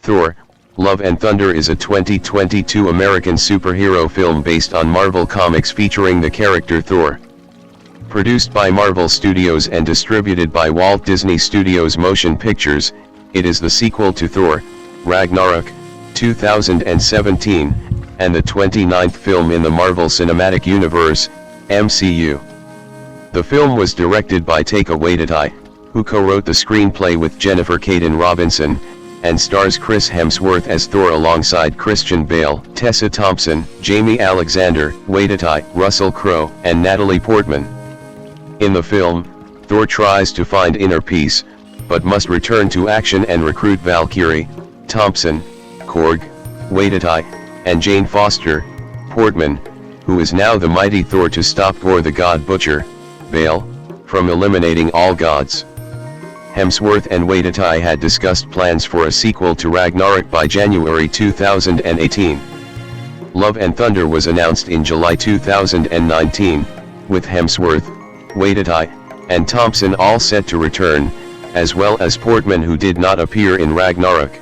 Thor: Love and Thunder is a 2022 American superhero film based on Marvel Comics featuring the character Thor. Produced by Marvel Studios and distributed by Walt Disney Studios Motion Pictures, it is the sequel to Thor: Ragnarok, 2017, and the 29th film in the Marvel Cinematic Universe, MCU. The film was directed by Taika Waititi, who co-wrote the screenplay with Jennifer Kaytin Robinson, and stars Chris Hemsworth as Thor alongside Christian Bale, Tessa Thompson, Jaimie Alexander, Waititi, Russell Crowe, and Natalie Portman. In the film, Thor tries to find inner peace, but must return to action and recruit Valkyrie, Thompson, Korg, Waititi, and Jane Foster, Portman, who is now the mighty Thor, to stop Gorr the God Butcher, Bale, from eliminating all gods. Hemsworth and Waititi had discussed plans for a sequel to Ragnarok by January 2018. Love and Thunder was announced in July 2019, with Hemsworth, Waititi, and Thompson all set to return, as well as Portman, who did not appear in Ragnarok.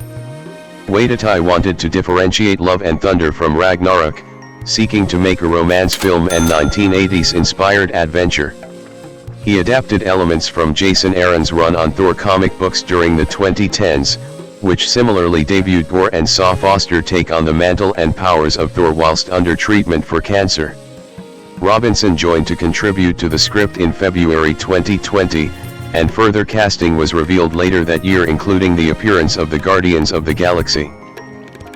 Waititi wanted to differentiate Love and Thunder from Ragnarok, seeking to make a romance film and 1980s-inspired adventure. He adapted elements from Jason Aaron's run on Thor comic books during the 2010s, which similarly debuted Gorr and saw Foster take on the mantle and powers of Thor whilst under treatment for cancer. Robinson joined to contribute to the script in February 2020, and further casting was revealed later that year, including the appearance of the Guardians of the Galaxy.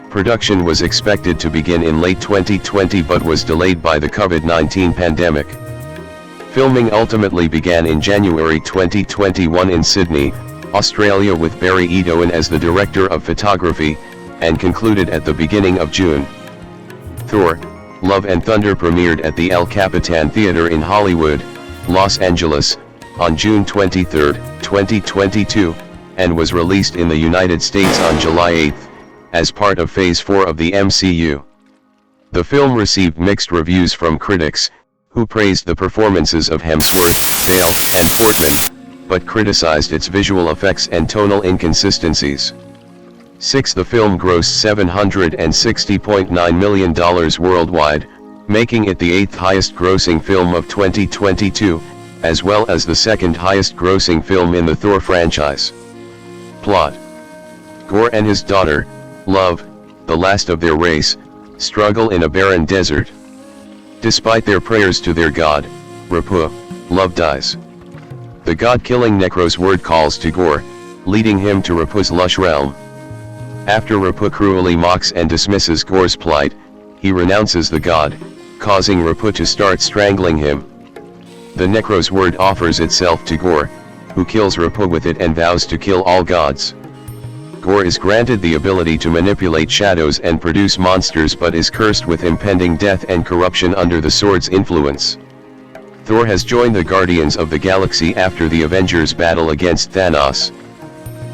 Production was expected to begin in late 2020 but was delayed by the COVID-19 pandemic. Filming ultimately began in January 2021 in Sydney, Australia, with Barry Edoin as the director of photography, and concluded at the beginning of June. Thor: Love and Thunder premiered at the El Capitan Theatre in Hollywood, Los Angeles, on June 23, 2022, and was released in the United States on July 8, as part of Phase 4 of the MCU. The film received mixed reviews from critics, who praised the performances of Hemsworth, Bale, and Portman, but criticized its visual effects and tonal inconsistencies. The film grossed $760.9 million worldwide, making it the 8th highest grossing film of 2022, as well as the 2nd highest grossing film in the Thor franchise. Plot: Gorr and his daughter, Love, the last of their race, struggle in a barren desert. Despite their prayers to their god, Rapu, Love dies. The god-killing Necros word calls to Gorr, leading him to Rapu's lush realm. After Rapu cruelly mocks and dismisses Gorr's plight, he renounces the god, causing Rapu to start strangling him. The Necros word offers itself to Gorr, who kills Rapu with it and vows to kill all gods. Gorr is granted the ability to manipulate shadows and produce monsters, but is cursed with impending death and corruption under the sword's influence. Thor has joined the Guardians of the Galaxy after the Avengers' battle against Thanos.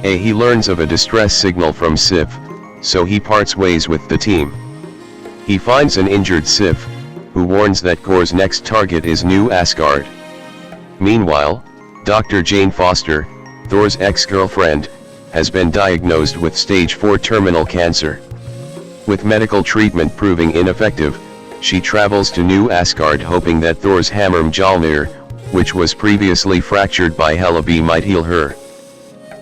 He learns of a distress signal from Sif, so he parts ways with the team. He finds an injured Sif, who warns that Gorr's next target is New Asgard. Meanwhile, Dr. Jane Foster, Thor's ex-girlfriend, has been diagnosed with stage 4 terminal cancer. With medical treatment proving ineffective, she travels to New Asgard hoping that Thor's hammer Mjolnir, which was previously fractured by Helabi, might heal her.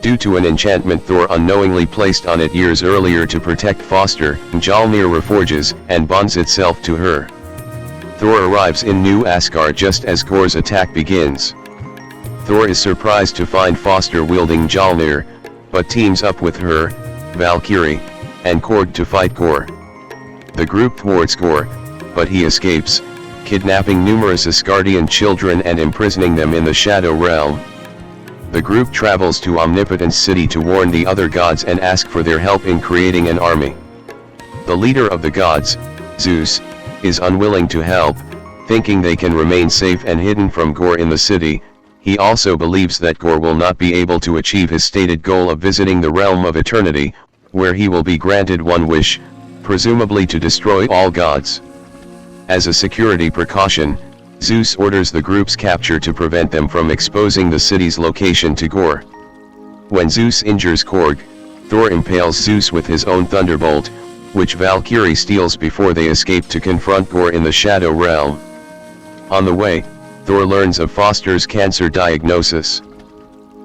Due to an enchantment Thor unknowingly placed on it years earlier to protect Foster, Mjolnir reforges and bonds itself to her. Thor arrives in New Asgard just as Gorr's attack begins. Thor is surprised to find Foster wielding Mjolnir, but teams up with her, Valkyrie, and Korg to fight Gorr. The group thwarts Gorr, but he escapes, kidnapping numerous Asgardian children and imprisoning them in the Shadow Realm. The group travels to Omnipotence City to warn the other gods and ask for their help in creating an army. The leader of the gods, Zeus, is unwilling to help, thinking they can remain safe and hidden from Gorr in the city. He also believes that Gorr will not be able to achieve his stated goal of visiting the realm of eternity, where he will be granted one wish, presumably to destroy all gods. As a security precaution, Zeus orders the group's capture to prevent them from exposing the city's location to Gorr. When Zeus injures Korg, Thor impales Zeus with his own thunderbolt, which Valkyrie steals before they escape to confront Gorr in the Shadow Realm. On the way, Thor learns of Foster's cancer diagnosis.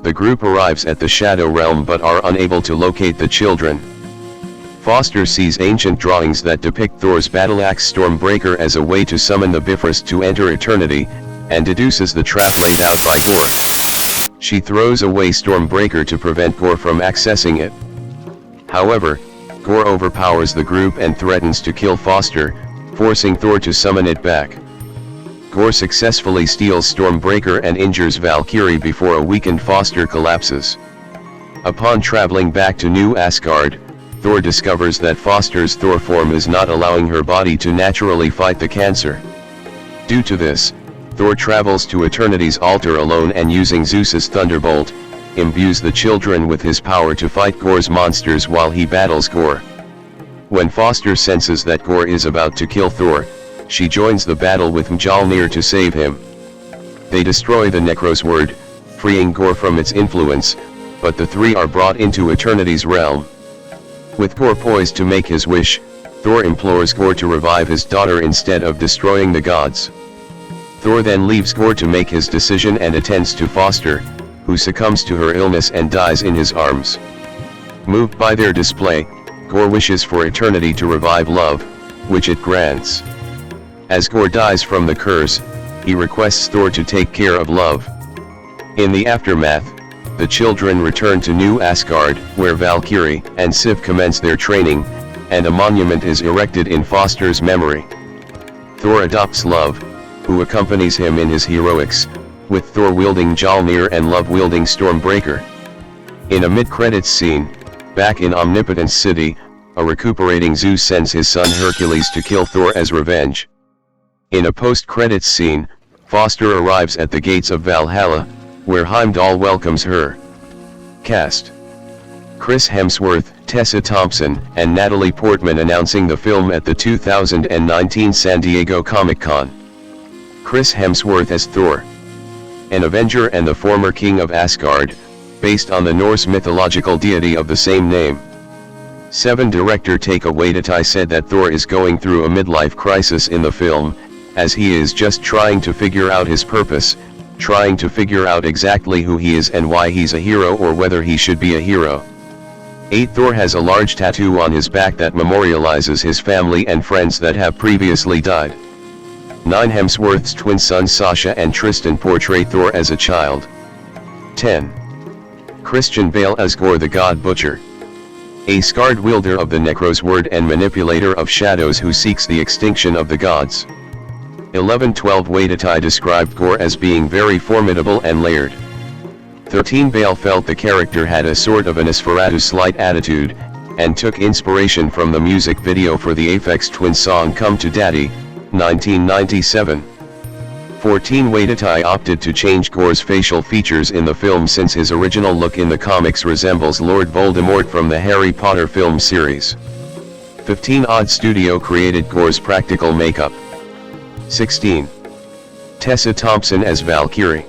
The group arrives at the Shadow Realm but are unable to locate the children. Foster sees ancient drawings that depict Thor's battle axe Stormbreaker as a way to summon the Bifrost to enter eternity, and deduces the trap laid out by Gorr. She throws away Stormbreaker to prevent Gorr from accessing it. However, Gorr overpowers the group and threatens to kill Foster, forcing Thor to summon it back. Gorr successfully steals Stormbreaker and injures Valkyrie before a weakened Foster collapses. Upon traveling back to New Asgard, Thor discovers that Foster's Thor form is not allowing her body to naturally fight the cancer. Due to this, Thor travels to Eternity's altar alone and using Zeus's thunderbolt, imbues the children with his power to fight Gorr's monsters while he battles Gorr. When Foster senses that Gorr is about to kill Thor, she joins the battle with Mjolnir to save him. They destroy the Necros Word, freeing Gorr from its influence, but the three are brought into Eternity's realm. With Gorr poised to make his wish, Thor implores Gorr to revive his daughter instead of destroying the gods. Thor then leaves Gorr to make his decision and attends to Foster, who succumbs to her illness and dies in his arms. Moved by their display, Gorr wishes for Eternity to revive love, which it grants. As Gorr dies from the curse, he requests Thor to take care of love. In the aftermath, the children return to New Asgard, where Valkyrie and Sif commence their training, and a monument is erected in Foster's memory. Thor adopts Love, who accompanies him in his heroics, with Thor wielding Mjolnir and Love wielding Stormbreaker. In a mid-credits scene, back in Omnipotence City, a recuperating Zeus sends his son Hercules to kill Thor as revenge. In a post-credits scene, Foster arrives at the gates of Valhalla, where Heimdall welcomes her. Cast: Chris Hemsworth, Tessa Thompson, and Natalie Portman announcing the film at the 2019 San Diego Comic-Con. Chris Hemsworth as Thor, an Avenger and the former king of Asgard, based on the Norse mythological deity of the same name. 7 Director Taika Waititi said that Thor is going through a midlife crisis in the film, as he is just trying to figure out his purpose, trying to figure out exactly who he is and why he's a hero or whether he should be a hero. 8 Thor has a large tattoo on his back that memorializes his family and friends that have previously died. 9 Hemsworth's twin sons Sasha and Tristan portray Thor as a child. 10 Christian Bale as Gorr the God Butcher, a scarred wielder of the Necros Word and manipulator of shadows who seeks the extinction of the gods. 11-12 Waititi described Gorr as being very formidable and layered. 13 Bale felt the character had a sort of an Nosferatu-slight attitude, and took inspiration from the music video for the Aphex Twin song Come to Daddy, 1997. 14 Waititi opted to change Gorr's facial features in the film since his original look in the comics resembles Lord Voldemort from the Harry Potter film series. 15 Odd Studio created Gorr's practical makeup. 16 Tessa Thompson as Valkyrie,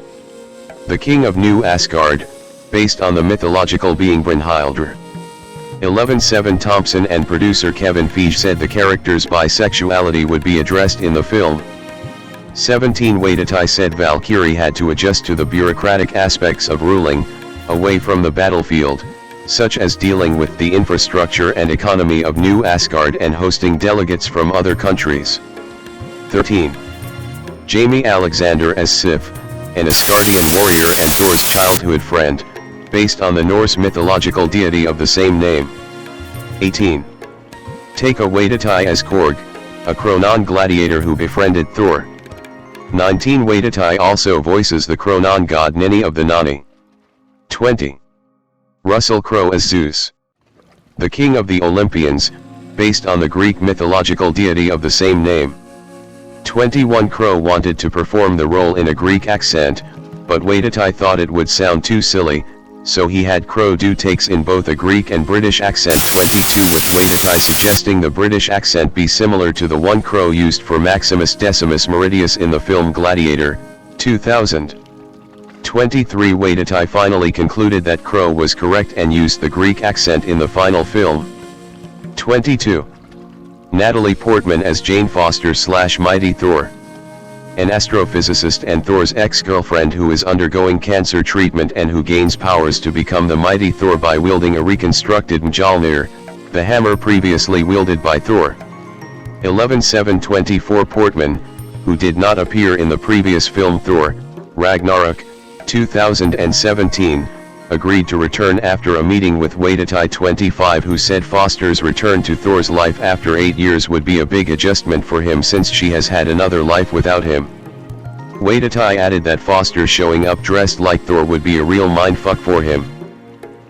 the king of New Asgard, based on the mythological being Brynhildr. 11-7 Thompson and producer Kevin Feige said the character's bisexuality would be addressed in the film. 17 Waititi said Valkyrie had to adjust to the bureaucratic aspects of ruling, away from the battlefield, such as dealing with the infrastructure and economy of New Asgard and hosting delegates from other countries. 13 Jaimie Alexander as Sif, an Asgardian warrior and Thor's childhood friend, based on the Norse mythological deity of the same name. 18 Taika Waititi as Korg, a Kronan gladiator who befriended Thor. 19 Waititi also voices the Kronan god Nini of the Nani. 20 Russell Crowe as Zeus, the king of the Olympians, based on the Greek mythological deity of the same name. 21 Crowe wanted to perform the role in a Greek accent, but Waititi thought it would sound too silly, so he had Crowe do takes in both a Greek and British accent. 22 with Waititi suggesting the British accent be similar to the one Crowe used for Maximus Decimus Meridius in the film Gladiator, 2000. 23 Waititi finally concluded that Crowe was correct and used the Greek accent in the final film. 22. Natalie Portman as Jane Foster / Mighty Thor. An astrophysicist and Thor's ex-girlfriend who is undergoing cancer treatment and who gains powers to become the Mighty Thor by wielding a reconstructed Mjolnir, the hammer previously wielded by Thor. 11/7/24 Portman, who did not appear in the previous film Thor Ragnarok, 2017, agreed to return after a meeting with Waititi 25, who said Foster's return to Thor's life after 8 years would be a big adjustment for him since she has had another life without him. Waititi added that Foster showing up dressed like Thor would be a real mindfuck for him.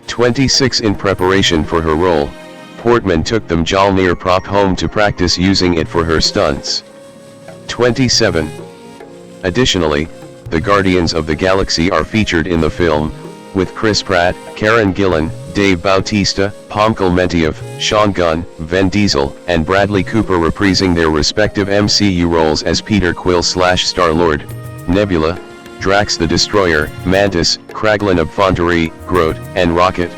26 In preparation for her role, Portman took the Mjolnir prop home to practice using it for her stunts. 27. Additionally, the Guardians of the Galaxy are featured in the film, with Chris Pratt, Karen Gillan, Dave Bautista, Pomkal Mentiev, Sean Gunn, Vin Diesel, and Bradley Cooper reprising their respective MCU roles as Peter Quill / Star-Lord, Nebula, Drax the Destroyer, Mantis, Kraglin of Fontaine, Groot, and Rocket.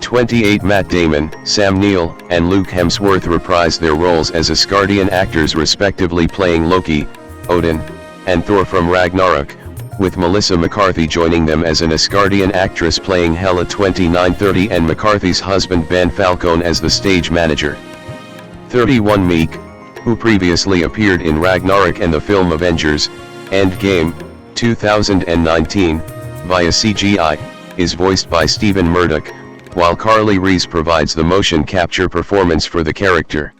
28 Matt Damon, Sam Neill, and Luke Hemsworth reprise their roles as Asgardian actors respectively, playing Loki, Odin, and Thor from Ragnarok, with Melissa McCarthy joining them as an Asgardian actress playing Hela. 29/30 and McCarthy's husband Ben Falcone as the stage manager. 31 Meek, who previously appeared in Ragnarok and the film Avengers Endgame, 2019, via CGI, is voiced by Stephen Murdoch, while Carly Reese provides the motion capture performance for the character.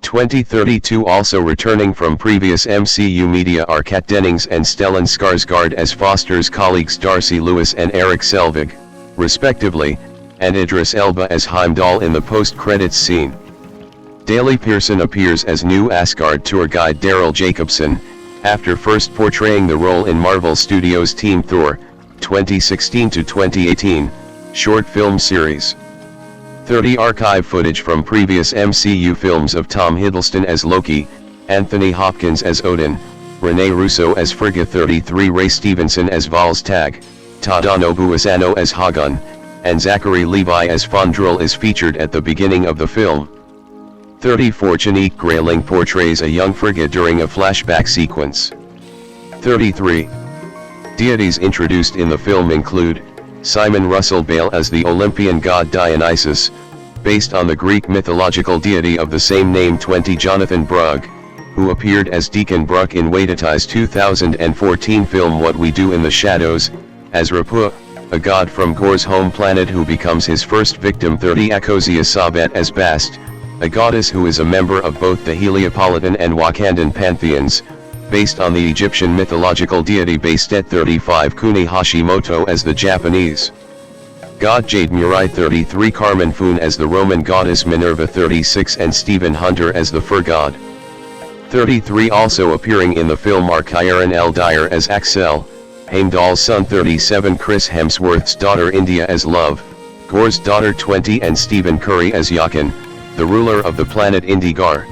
2032 Also returning from previous MCU media are Kat Dennings and Stellan Skarsgård as Foster's colleagues Darcy Lewis and Eric Selvig, respectively, and Idris Elba as Heimdall in the post-credits scene. Daley Pearson appears as new Asgard tour guide Daryl Jacobson, after first portraying the role in Marvel Studios' Team Thor, 2016-2018, short film series. 30 Archive footage from previous MCU films of Tom Hiddleston as Loki, Anthony Hopkins as Odin, Rene Russo as Frigga. 33 Ray Stevenson as Volstagg, Tadanobu Asano as Hagun, and Zachary Levi as Fandral is featured at the beginning of the film. 34 Chanique Grayling portrays a young Frigga during a flashback sequence. 33 Deities introduced in the film include Simon Russell Bale as the Olympian god Dionysus, based on the Greek mythological deity of the same name. 20 Jonathan Brugh, who appeared as Deacon Bruck in Waititi's 2014 film What We Do in the Shadows, as Rapu, a god from Gor's home planet who becomes his first victim. 30 Akosia Sabet as Bast, a goddess who is a member of both the Heliopolitan and Wakandan pantheons, based on the Egyptian mythological deity Bastet. 35 Kuni Hashimoto as the Japanese god Jade Murai. 33 Carmen Foon as the Roman goddess Minerva. 36 and Stephen Hunter as the fur god. 33 Also appearing in the film are Kieran L. Dyer as Axel, Heimdall's son. 37 Chris Hemsworth's daughter India as Love, Gor's daughter. 20 and Stephen Curry as Yakin, the ruler of the planet Indigar.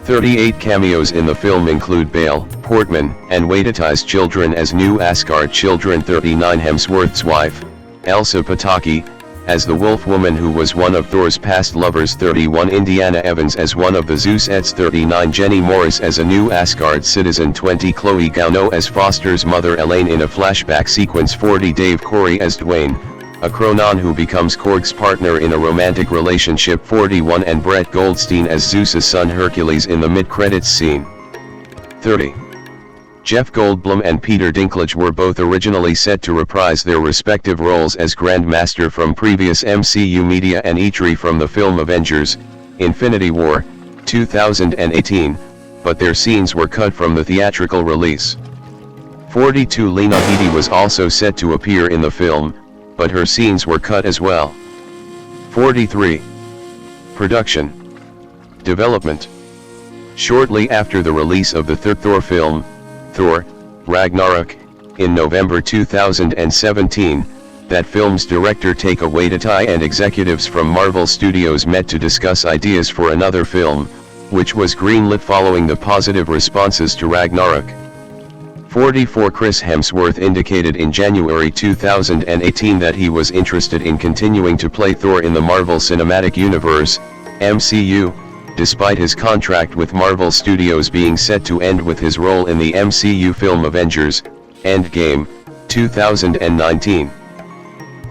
38 cameos in the film include Bale, Portman, and Waititi's children as new Asgard children. 39 Hemsworth's wife, Elsa Pataki, as the Wolf Woman who was one of Thor's past lovers. 31 Indiana Evans as one of the Zeusettes. 39 Jenny Morris as a new Asgard citizen. 20 Chloe Gauno as Foster's mother Elaine in a flashback sequence. 40 Dave Corey as Dwayne, a Kronan who becomes Korg's partner in a romantic relationship. 41 and Brett Goldstein as Zeus's son Hercules in the mid-credits scene. 30 Jeff Goldblum and Peter Dinklage were both originally set to reprise their respective roles as Grandmaster from previous MCU media and Eitri from the film Avengers Infinity War, 2018, but their scenes were cut from the theatrical release. 42 Lena Headey was also set to appear in the film, but her scenes were cut as well. 43 Production Development. Shortly after the release of the third Thor film, Thor Ragnarok, in November 2017, that film's director Taika Waititi and executives from Marvel Studios met to discuss ideas for another film, which was greenlit following the positive responses to Ragnarok. 44 Chris Hemsworth indicated in January 2018 that he was interested in continuing to play Thor in the Marvel Cinematic Universe, MCU, despite his contract with Marvel Studios being set to end with his role in the MCU film Avengers, Endgame, 2019.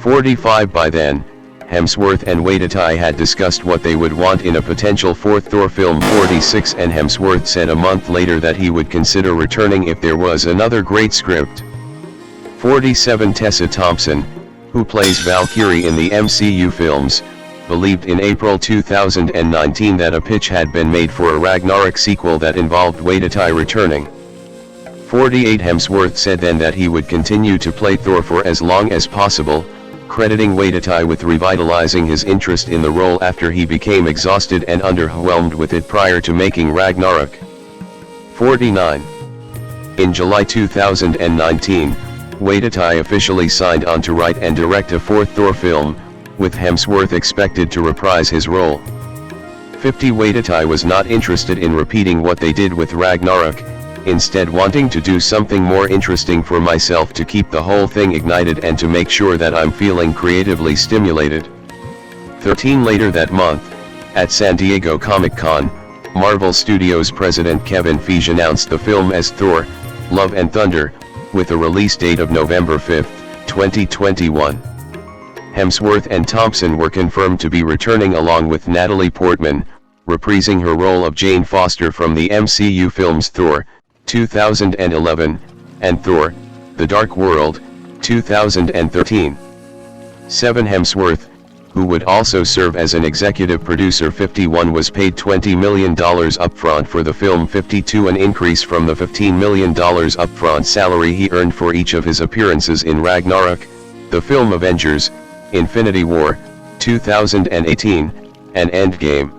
45 By then, Hemsworth and Waititi had discussed what they would want in a potential fourth Thor film. 46 And Hemsworth said a month later that he would consider returning if there was another great script. 47 Tessa Thompson, who plays Valkyrie in the MCU films, believed in April 2019 that a pitch had been made for a Ragnarok sequel that involved Waititi returning. 48 Hemsworth said then that he would continue to play Thor for as long as possible, crediting Waititi with revitalizing his interest in the role after he became exhausted and underwhelmed with it prior to making Ragnarok. 49. In July 2019, Waititi officially signed on to write and direct a fourth Thor film, with Hemsworth expected to reprise his role. 50 Waititi was not interested in repeating what they did with Ragnarok, instead wanting to do something more interesting for myself to keep the whole thing ignited and to make sure that I'm feeling creatively stimulated. 13 Later that month, at San Diego Comic-Con, Marvel Studios president Kevin Feige announced the film as Thor, Love and Thunder, with a release date of November 5, 2021. Hemsworth and Thompson were confirmed to be returning along with Natalie Portman, reprising her role of Jane Foster from the MCU films Thor, 2011, and Thor, The Dark World, 2013. 7 Hemsworth, who would also serve as an executive producer. 51 was paid $20 million upfront for the film. 52 An increase from the $15 million upfront salary he earned for each of his appearances in Ragnarok, the film Avengers, Infinity War, 2018, and Endgame.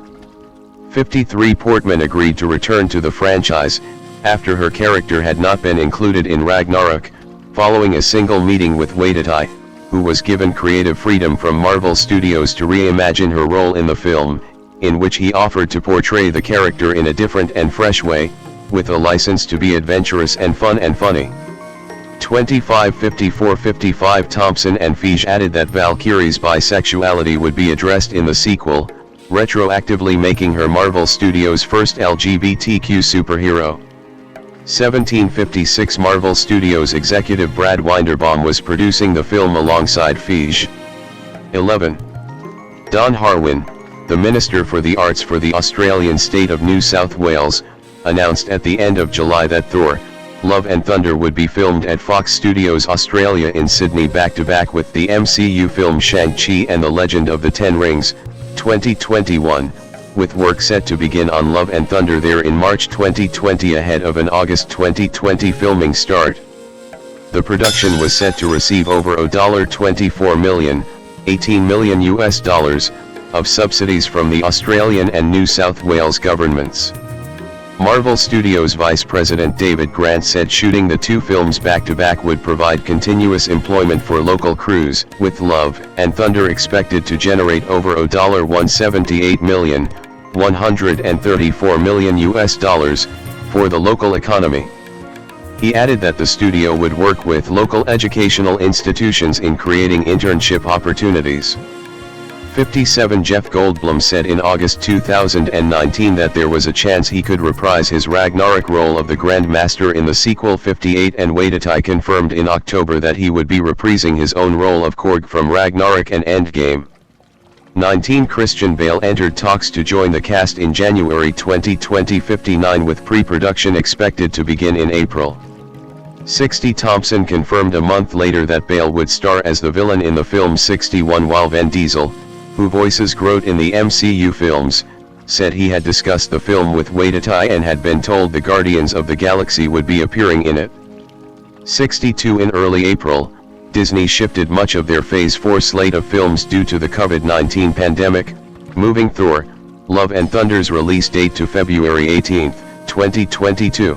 53 Portman agreed to return to the franchise, after her character had not been included in Ragnarok, following a single meeting with Waititi, who was given creative freedom from Marvel Studios to reimagine her role in the film, in which he offered to portray the character in a different and fresh way, with a license to be adventurous and fun and funny. 25 54 55 Thompson and Feige added that Valkyrie's bisexuality would be addressed in the sequel, retroactively making her Marvel Studios' first LGBTQ superhero. 1756 Marvel Studios executive Brad Winderbaum was producing the film alongside Feige. 11. Don Harwin, the Minister for the Arts for the Australian state of New South Wales, announced at the end of July that Thor, Love and Thunder would be filmed at Fox Studios Australia in Sydney back-to-back with the MCU film Shang-Chi and the Legend of the Ten Rings, 2021, with work set to begin on Love and Thunder there in March 2020 ahead of an August 2020 filming start. The production was set to receive over $24 million, $18 million US, of subsidies from the Australian and New South Wales governments. Marvel Studios Vice President David Grant said shooting the two films back-to-back would provide continuous employment for local crews, with Love and Thunder expected to generate over $178 million, $134 million US, for the local economy. He added that the studio would work with local educational institutions in creating internship opportunities. 57 Jeff Goldblum said in August 2019 that there was a chance he could reprise his Ragnarok role of the Grand Master in the sequel. 58 And Waititi confirmed in October that he would be reprising his own role of Korg from Ragnarok and Endgame. 19 Christian Bale entered talks to join the cast in January 2020. 59 With pre-production expected to begin in April. 60 Thompson confirmed a month later that Bale would star as the villain in the film. 61 While Vin Diesel, who voices Groot in the MCU films, said he had discussed the film with Waititi and had been told the Guardians of the Galaxy would be appearing in it. 62 In early April, Disney shifted much of their Phase 4 slate of films due to the COVID-19 pandemic, moving Thor, Love and Thunder's release date to February 18, 2022.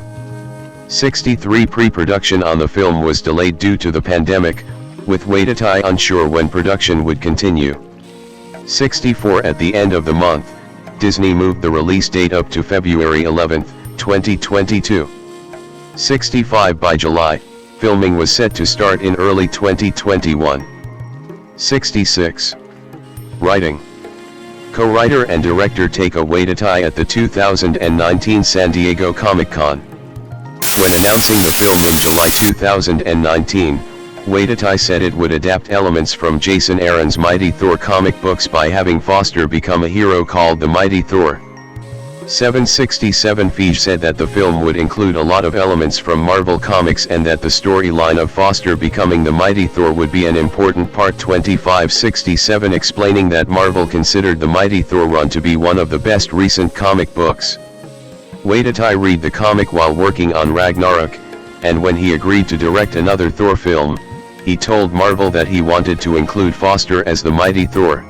63 Pre-production on the film was delayed due to the pandemic, with Waititi unsure when production would continue. 64 At the end of the month, Disney moved the release date up to February 11, 2022. 65 By July, filming was set to start in early 2021. 66. Writing. Co-writer and director Taika Waititi at the 2019 San Diego Comic-Con. When announcing the film in July 2019, Waititi said it would adapt elements from Jason Aaron's Mighty Thor comic books by having Foster become a hero called the Mighty Thor. 767 Feige said that the film would include a lot of elements from Marvel Comics and that the storyline of Foster becoming the Mighty Thor would be an important part. 2567 explaining that Marvel considered the Mighty Thor run to be one of the best recent comic books. Waititi read the comic while working on Ragnarok, and when he agreed to direct another Thor film, he told Marvel that he wanted to include Foster as the Mighty Thor.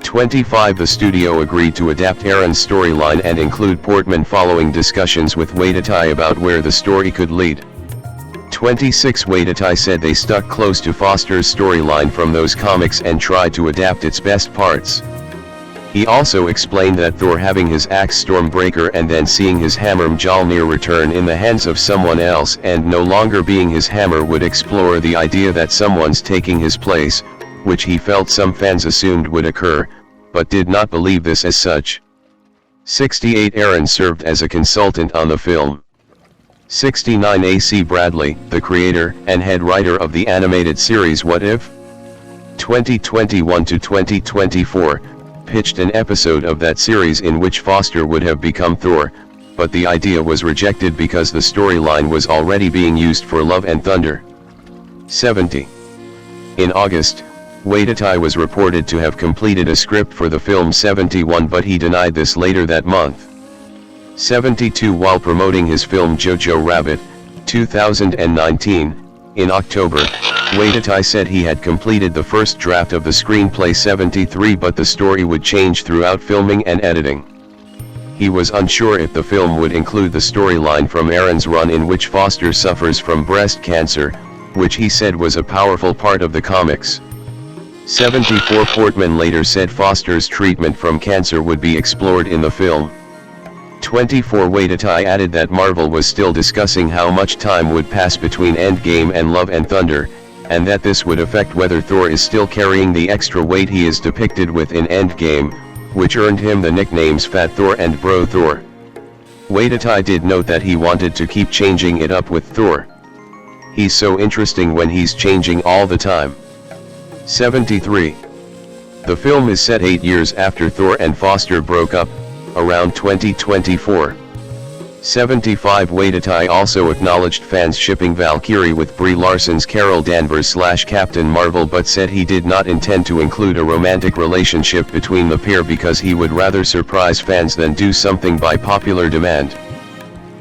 25 The studio agreed to adapt Aaron's storyline and include Portman following discussions with Waititi about where the story could lead. 26 Waititi said they stuck close to Foster's storyline from those comics and tried to adapt its best parts. He also explained that Thor having his axe Stormbreaker and then seeing his hammer Mjolnir return in the hands of someone else and no longer being his hammer would explore the idea that someone's taking his place, which he felt some fans assumed would occur, but did not believe this as such. 68 Aaron served as a consultant on the film. 69 A.C. Bradley, the creator and head writer of the animated series What If? 2021 to 2024, pitched an episode of that series in which Foster would have become Thor, but the idea was rejected because the storyline was already being used for Love and Thunder. 70. In August, Waititi was reported to have completed a script for the film 71, but he denied this later that month. 72 While promoting his film Jojo Rabbit, 2019, in October, Waititi said he had completed the first draft of the screenplay 73, but the story would change throughout filming and editing. He was unsure if the film would include the storyline from Aaron's run in which Foster suffers from breast cancer, which he said was a powerful part of the comics. 74 Portman later said Foster's treatment from cancer would be explored in the film. 24 Waititi added that Marvel was still discussing how much time would pass between Endgame and Love and Thunder, and that this would affect whether Thor is still carrying the extra weight he is depicted with in Endgame, which earned him the nicknames Fat Thor and Bro Thor. Waititi did note that he wanted to keep changing it up with Thor. He's so interesting when he's changing all the time. 73. The film is set 8 years after Thor and Foster broke up, around 2024. 75 Waititi also acknowledged fans shipping Valkyrie with Brie Larson's Carol Danvers / Captain Marvel, but said he did not intend to include a romantic relationship between the pair because he would rather surprise fans than do something by popular demand.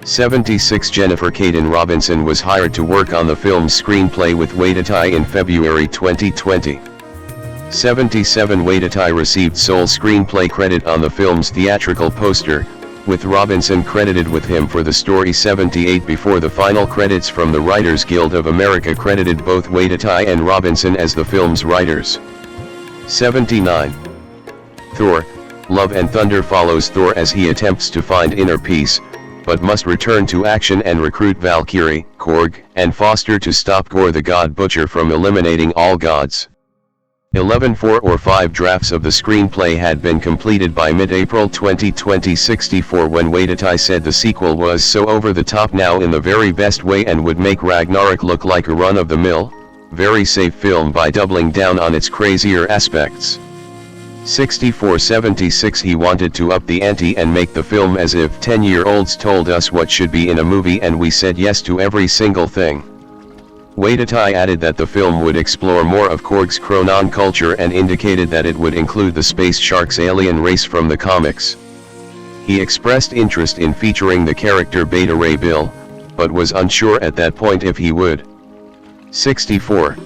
76 Jennifer Kaytin Robinson was hired to work on the film's screenplay with Waititi in February 2020. 77 Waititi received sole screenplay credit on the film's theatrical poster, with Robinson credited with him for the story. 78 Before the final credits from the Writers Guild of America credited both Waititi and Robinson as the film's writers. 79. Thor, Love and Thunder follows Thor as he attempts to find inner peace, but must return to action and recruit Valkyrie, Korg, and Foster to stop Gore the God Butcher from eliminating all gods. 11 4 or 5 drafts of the screenplay had been completed by mid-April 2020. 64 When Waititi said the sequel was so over-the-top now in the very best way and would make Ragnarok look like a run-of-the-mill, very safe film by doubling down on its crazier aspects. 64 76 He wanted to up the ante and make the film as if 10-year-olds told us what should be in a movie and we said yes to every single thing. Waititi added that the film would explore more of Korg's Kronon culture and indicated that it would include the space sharks alien race from the comics. He expressed interest in featuring the character Beta Ray Bill, but was unsure at that point if he would. 64.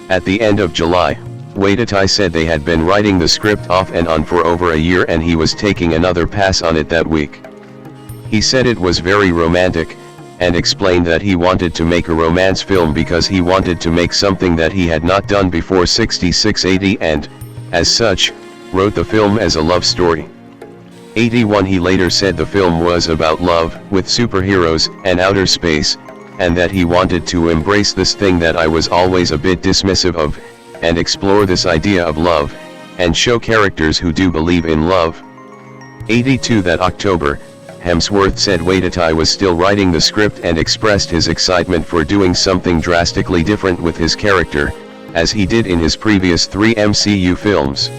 At the end of July, Waititi said they had been writing the script off and on for over a year and he was taking another pass on it that week. He said it was very romantic, and explained that he wanted to make a romance film because he wanted to make something that he had not done before. 66 80 and, as such, wrote the film as a love story. 81 He later said the film was about love, with superheroes, and outer space, and that he wanted to embrace this thing that I was always a bit dismissive of, and explore this idea of love, and show characters who do believe in love. 82 That October, Hemsworth said Waititi was still writing the script and expressed his excitement for doing something drastically different with his character, as he did in his previous 3 MCU films.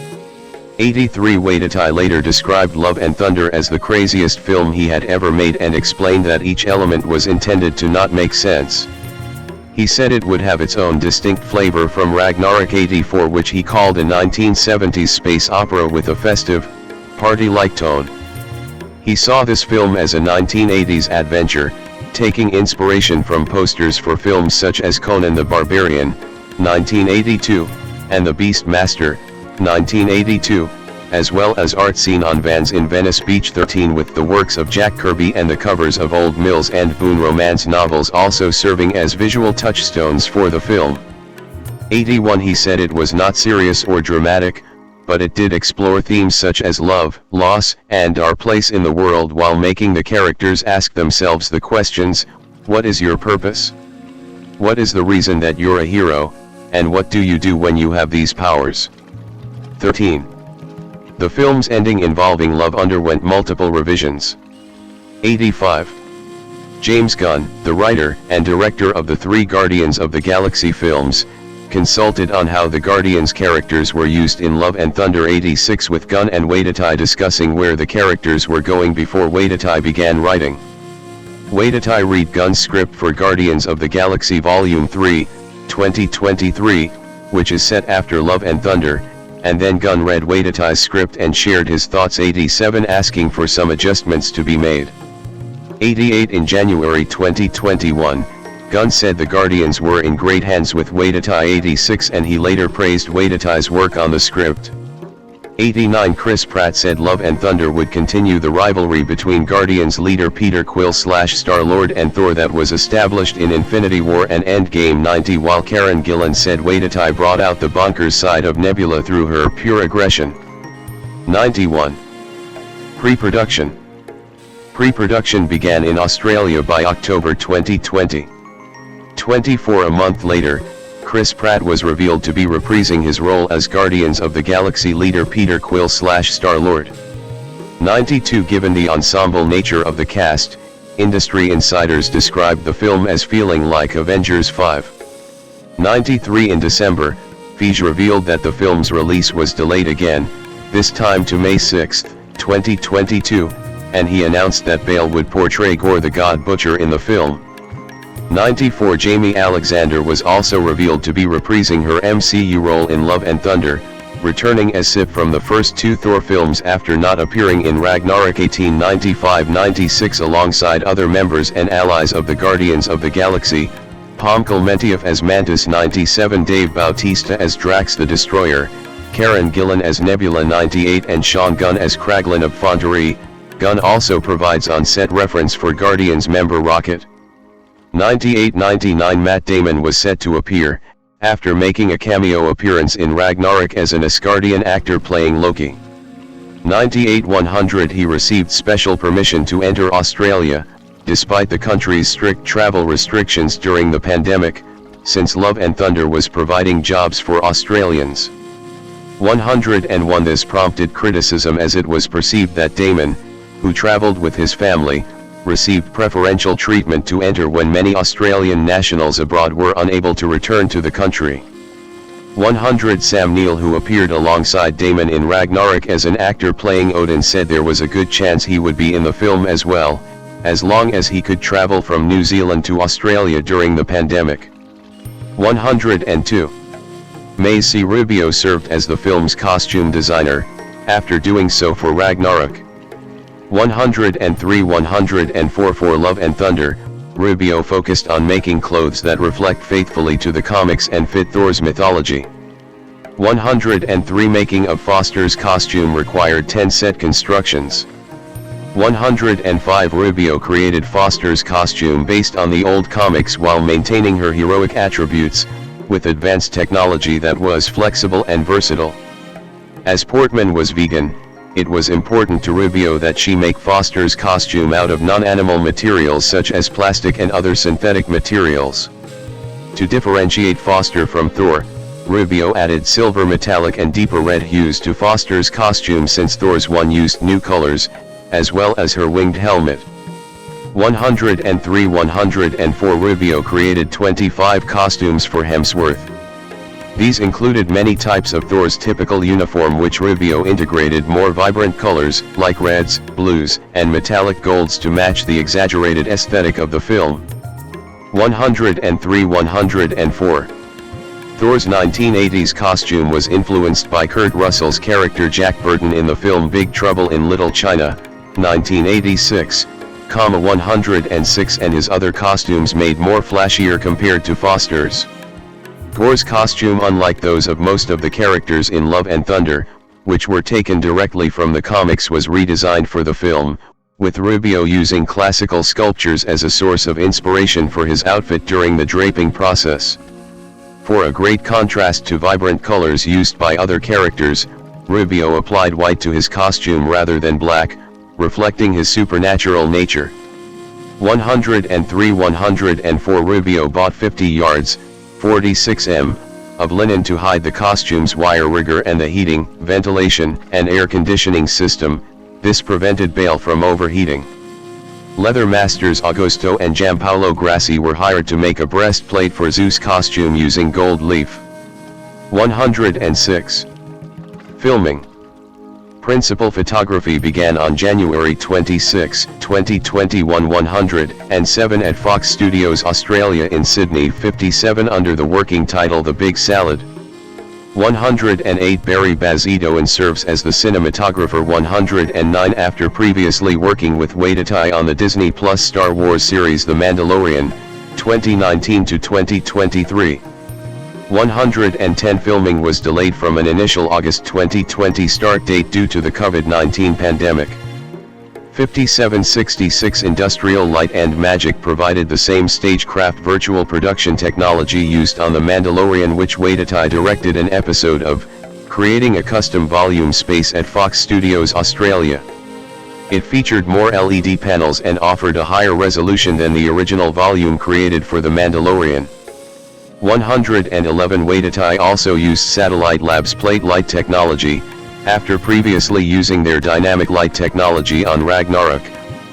83 Waititi later described Love and Thunder as the craziest film he had ever made and explained that each element was intended to not make sense. He said it would have its own distinct flavor from Ragnarok 84, which he called a 1970s space opera with a festive, party-like tone. He saw this film as a 1980s adventure, taking inspiration from posters for films such as Conan the Barbarian, 1982, and The Beast Master, 1982, as well as art seen on vans in Venice Beach. 13 With the works of Jack Kirby and the covers of Old Mills and Boone romance novels also serving as visual touchstones for the film. 81 He said it was not serious or dramatic, but it did explore themes such as love, loss, and our place in the world while making the characters ask themselves the questions: what is your purpose? What is the reason that you're a hero, and what do you do when you have these powers? 13. The film's ending involving love underwent multiple revisions. 85. James Gunn, the writer and director of the 3 Guardians of the Galaxy films, consulted on how the Guardians characters were used in Love and Thunder. 86 With Gunn and Waititi discussing where the characters were going before Waititi began writing. Waititi read Gunn's script for Guardians of the Galaxy Volume 3, 2023, which is set after Love and Thunder, and then Gunn read Waititi's script and shared his thoughts. 87 Asking for some adjustments to be made. 88 In January 2021, Gunn said the Guardians were in great hands with Waititi. 86 And he later praised Waititi's work on the script. 89 Chris Pratt said Love and Thunder would continue the rivalry between Guardians leader Peter Quill / Star-Lord and Thor that was established in Infinity War and Endgame. 90 While Karen Gillan said Waititi brought out the bonkers side of Nebula through her pure aggression. 91 Pre-production. Pre-production began in Australia by October 2020. 24 A month later, Chris Pratt was revealed to be reprising his role as Guardians of the Galaxy leader Peter Quill / Star-Lord. 92 Given the ensemble nature of the cast, industry insiders described the film as feeling like Avengers 5. 93 In December, Feige revealed that the film's release was delayed again, this time to May 6, 2022, and he announced that Bale would portray Gore the God Butcher in the film. 94 Jaimie Alexander was also revealed to be reprising her MCU role in Love and Thunder, returning as Sif from the first 2 Thor films after not appearing in Ragnarok. 1895-96 Alongside other members and allies of the Guardians of the Galaxy, Pom Klementieff as Mantis. 97 Dave Bautista as Drax the Destroyer, Karen Gillan as Nebula. 98 And Sean Gunn as Kraglin of Fontaine. Gunn also provides on-set reference for Guardians member Rocket. 98-99 Matt Damon was set to appear, after making a cameo appearance in Ragnarok as an Asgardian actor playing Loki. 98-100 He received special permission to enter Australia, despite the country's strict travel restrictions during the pandemic, since Love and Thunder was providing jobs for Australians. 101 This prompted criticism as it was perceived that Damon, who travelled with his family, received preferential treatment to enter when many Australian nationals abroad were unable to return to the country. 100 Sam Neill, who appeared alongside Damon in Ragnarok as an actor playing Odin, said there was a good chance he would be in the film as well, as long as he could travel from New Zealand to Australia during the pandemic. 102 Maisie Rubio served as the film's costume designer, after doing so for Ragnarok. 103-104 For Love and Thunder, Rubio focused on making clothes that reflect faithfully to the comics and fit Thor's mythology. 103 Making of Foster's costume required 10 set constructions. 105 Rubio created Foster's costume based on the old comics while maintaining her heroic attributes, with advanced technology that was flexible and versatile. As Portman was vegan, it was important to Rubio that she make Foster's costume out of non-animal materials such as plastic and other synthetic materials. To differentiate Foster from Thor, Rubio added silver metallic and deeper red hues to Foster's costume since Thor's one used new colors, as well as her winged helmet. 103-104 Rubio created 25 costumes for Hemsworth. These included many types of Thor's typical uniform, which Rubio integrated more vibrant colors, like reds, blues, and metallic golds to match the exaggerated aesthetic of the film. 103-104 Thor's 1980s costume was influenced by Kurt Russell's character Jack Burton in the film Big Trouble in Little China, 1986, 106, and his other costumes made more flashier compared to Foster's. Thor's costume, unlike those of most of the characters in Love and Thunder, which were taken directly from the comics, was redesigned for the film, with Rubio using classical sculptures as a source of inspiration for his outfit during the draping process. For a great contrast to vibrant colors used by other characters, Rubio applied white to his costume rather than black, reflecting his supernatural nature. 103-104 Rubio bought 50 yards, 46 m, of linen to hide the costume's wire rigger and the heating, ventilation, and air conditioning system. This prevented Bale from overheating. Leather masters Augusto and Giampaolo Grassi were hired to make a breastplate for Zeus' costume using gold leaf. 106. Filming. Principal photography began on January 26, 2021 107 at Fox Studios Australia in Sydney 57 under the working title The Big Salad. 108 Barry Bazidoan serves as the cinematographer. 109 After previously working with Waititi on the Disney Plus Star Wars series The Mandalorian, 2019 to 2023. 110 Filming was delayed from an initial August 2020 start date due to the COVID-19 pandemic. 5766 Industrial Light and Magic provided the same stagecraft virtual production technology used on The Mandalorian, which Waititi directed an episode of, creating a custom volume space at Fox Studios Australia. It featured more LED panels and offered a higher resolution than the original volume created for The Mandalorian. 111 Waititi also used Satellite Labs plate light technology, after previously using their dynamic light technology on Ragnarok,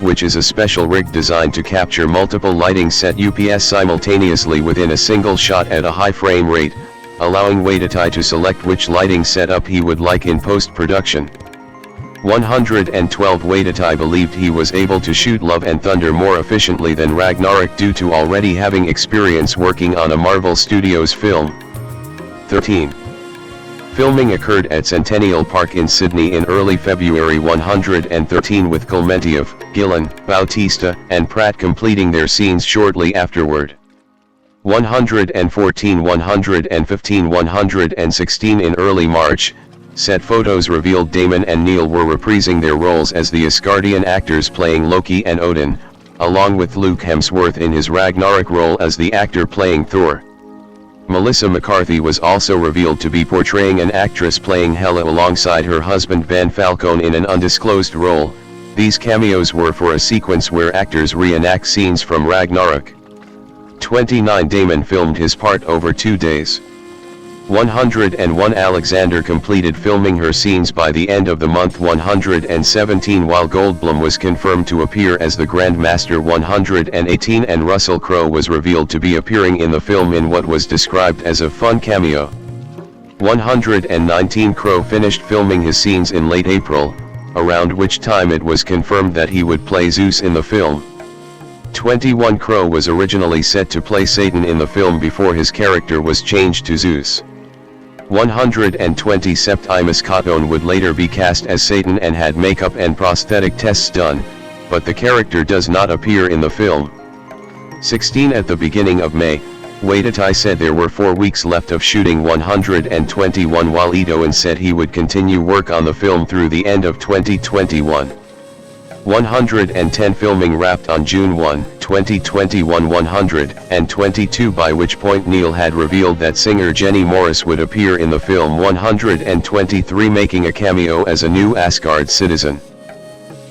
which is a special rig designed to capture multiple lighting set UPS simultaneously within a single shot at a high frame rate, allowing Waititi to select which lighting setup he would like in post-production. 112 Waititi believed he was able to shoot Love and Thunder more efficiently than Ragnarok due to already having experience working on a Marvel Studios film. 13. Filming occurred at Centennial Park in Sydney in early February. 113 with Clementiev, Gillen, Bautista, and Pratt completing their scenes shortly afterward. 114 115 116 In early March, set photos revealed Damon and Neil were reprising their roles as the Asgardian actors playing Loki and Odin, along with Luke Hemsworth in his Ragnarok role as the actor playing Thor. Melissa McCarthy was also revealed to be portraying an actress playing Hela alongside her husband Ben Falcone in an undisclosed role. These cameos were for a sequence where actors reenact scenes from Ragnarok. 29 Damon filmed his part over 2 days. 101 Alexander completed filming her scenes by the end of the month. 117 While Goldblum was confirmed to appear as the Grand Master. 118 and Russell Crowe was revealed to be appearing in the film in what was described as a fun cameo. 119 Crowe finished filming his scenes in late April, around which time it was confirmed that he would play Zeus in the film. 21 Crowe was originally set to play Satan in the film before his character was changed to Zeus. 120 Septimus Cotton would later be cast as Satan and had makeup and prosthetic tests done, but the character does not appear in the film. 16 At the beginning of May, Waititi said there were 4 weeks left of shooting. 121 While Itoan said he would continue work on the film through the end of 2021. 110 Filming wrapped on June 1, 2021 122, by which point Neil had revealed that singer Jenny Morris would appear in the film 123, making a cameo as a new Asgard citizen.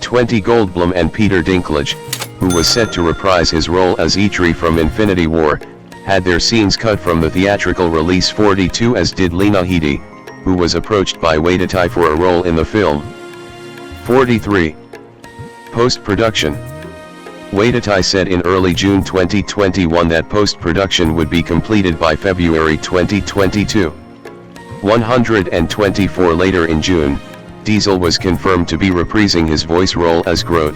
20 Goldblum and Peter Dinklage, who was set to reprise his role as Eitri from Infinity War, had their scenes cut from the theatrical release. 42, as did Lena Headey, who was approached by Waititi for a role in the film. 43. Post-production. Waititi said in early June 2021 that post-production would be completed by February 2022. 124 later in June, Diesel was confirmed to be reprising his voice role as Groot.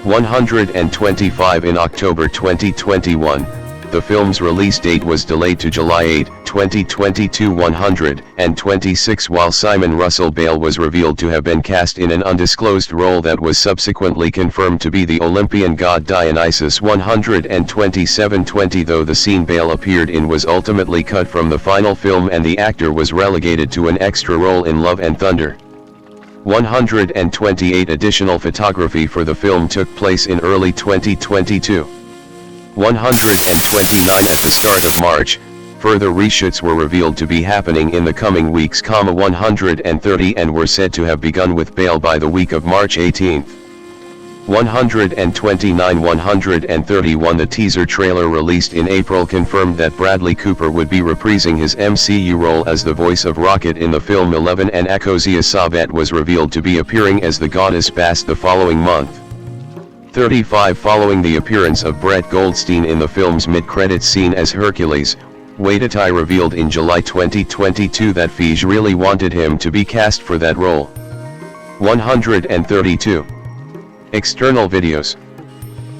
125 in October 2021, the film's release date was delayed to July 8, 2022. 126, while Simon Russell Bale was revealed to have been cast in an undisclosed role that was subsequently confirmed to be the Olympian god Dionysus. 127. 20, though the scene Bale appeared in was ultimately cut from the final film and the actor was relegated to an extra role in Love and Thunder. 128, additional photography for the film took place in early 2022. 129, at the start of March, further reshoots were revealed to be happening in the coming weeks. 130, and were said to have begun with Bale by the week of March 18. 129. 131, the teaser trailer released in April confirmed that Bradley Cooper would be reprising his MCU role as the voice of Rocket in the film 11, and Echosia Sabet was revealed to be appearing as the goddess Bast the following month. 35, following the appearance of Brett Goldstein in the film's mid-credits scene as Hercules, Waititi revealed in July 2022 that Feige really wanted him to be cast for that role. 132. External videos.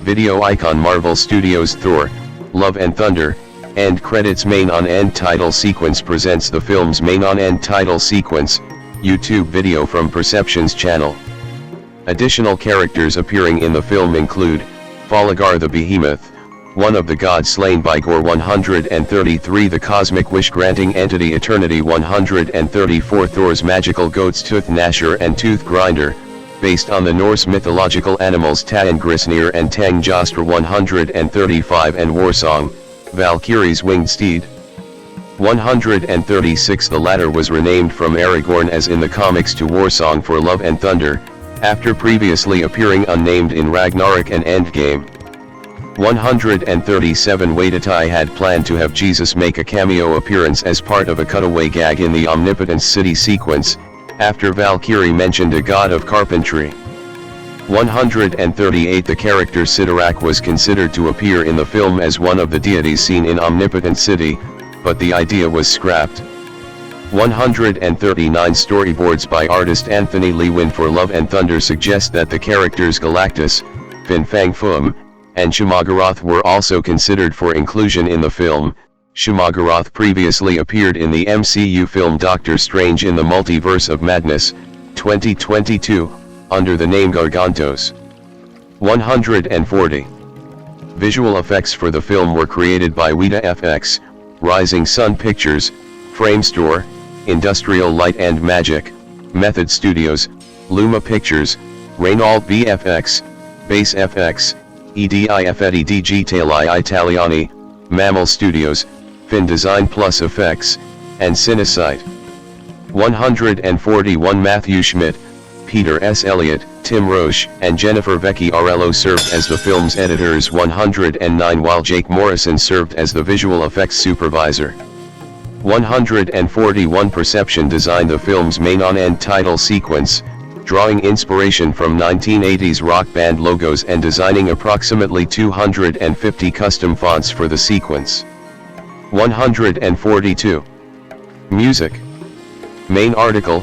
Video icon. Marvel Studios Thor, Love and Thunder, end credits. Main on-end title sequence presents the film's main on-end title sequence, YouTube video from Perceptions channel. Additional characters appearing in the film include, Falagar the Behemoth, one of the gods slain by Gore. 133, the cosmic wish-granting entity Eternity. 134, Thor's magical goats Tooth Gnasher and Tooth Grinder, based on the Norse mythological animals Taengrisnir and Tangjostr. 135, and Warsong, Valkyrie's winged steed. 136, the latter was renamed from Aragorn as in the comics to Warsong for Love and Thunder, after previously appearing unnamed in Ragnarok and Endgame. 137, Waititi had planned to have Jesus make a cameo appearance as part of a cutaway gag in the Omnipotence City sequence, after Valkyrie mentioned a god of carpentry. 138, the character Sidorak was considered to appear in the film as one of the deities seen in Omnipotence City, but the idea was scrapped. 139, storyboards by artist Anthony Lewin for Love and Thunder suggest that the characters Galactus, Fin Fang Foom, and Shimagarath were also considered for inclusion in the film. Shimagarath previously appeared in the MCU film Doctor Strange in the Multiverse of Madness, 2022, under the name Gargantos. 140. Visual effects for the film were created by Weta FX, Rising Sun Pictures, Framestore, Industrial Light and Magic, Method Studios, Luma Pictures, Renault BFX, Base FX, EDIFEDI Digitali Italiani, Mammal Studios, Fin Design Plus Effects, and Cinesight. 141, Matthew Schmidt, Peter S. Elliott, Tim Roche, and Jennifer Vecchiarello served as the film's editors. 109, while Jake Morrison served as the visual effects supervisor. 141, Perception designed the film's main on-end title sequence, drawing inspiration from 1980s rock band logos and designing approximately 250 custom fonts for the sequence. 142. Music. Main article,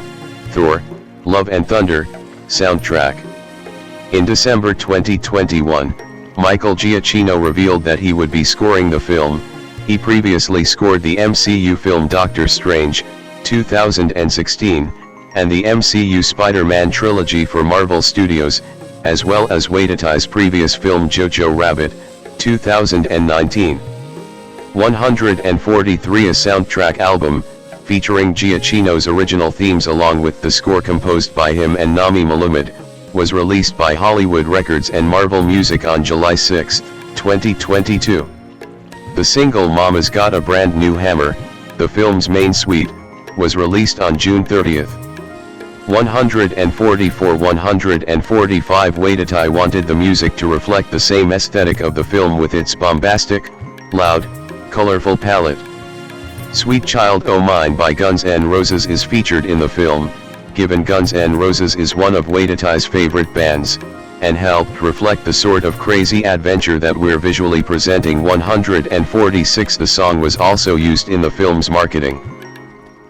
Thor, Love and Thunder, soundtrack. In December 2021, Michael Giacchino revealed that he would be scoring the film. He previously scored the MCU film Doctor Strange, 2016, and the MCU Spider-Man trilogy for Marvel Studios, as well as Waititi's previous film Jojo Rabbit, 2019. 143, a soundtrack album, featuring Giacchino's original themes along with the score composed by him and Nami Malumad, was released by Hollywood Records and Marvel Music on July 6, 2022. The single Mama's Got a Brand New Hammer, the film's main suite, was released on June 30. 145 Waititi wanted the music to reflect the same aesthetic of the film with its bombastic, loud, colorful palette. Sweet Child O' Mine by Guns N' Roses is featured in the film, given Guns N' Roses is one of Waititi's favorite bands, and helped reflect the sort of crazy adventure that we're visually presenting. 146 The song was also used in the film's marketing.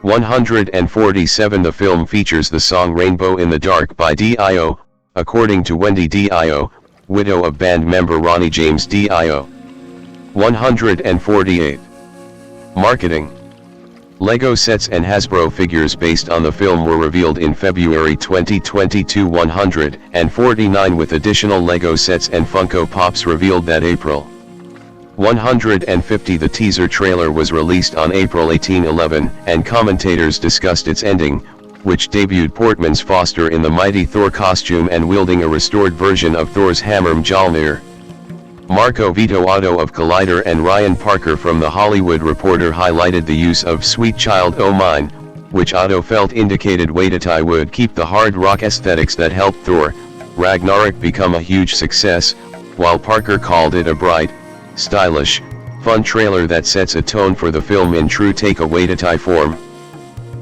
147 The film features the song Rainbow in the Dark by Dio, according to Wendy Dio, widow of band member Ronnie James Dio. 148 Marketing. Lego sets and Hasbro figures based on the film were revealed in February 2022. 149 with additional Lego sets and Funko Pops revealed that April. 150 The teaser trailer was released on April 18, 11, and commentators discussed its ending, which debuted Portman's Foster in the mighty Thor costume and wielding a restored version of Thor's hammer Mjolnir. Marco Vito Otto of Collider and Ryan Parker from The Hollywood Reporter highlighted the use of Sweet Child O' Mine, which Otto felt indicated Waititi would keep the hard rock aesthetics that helped Thor Ragnarok become a huge success, while Parker called it a bright, stylish, fun trailer that sets a tone for the film in true Taika Waititi form.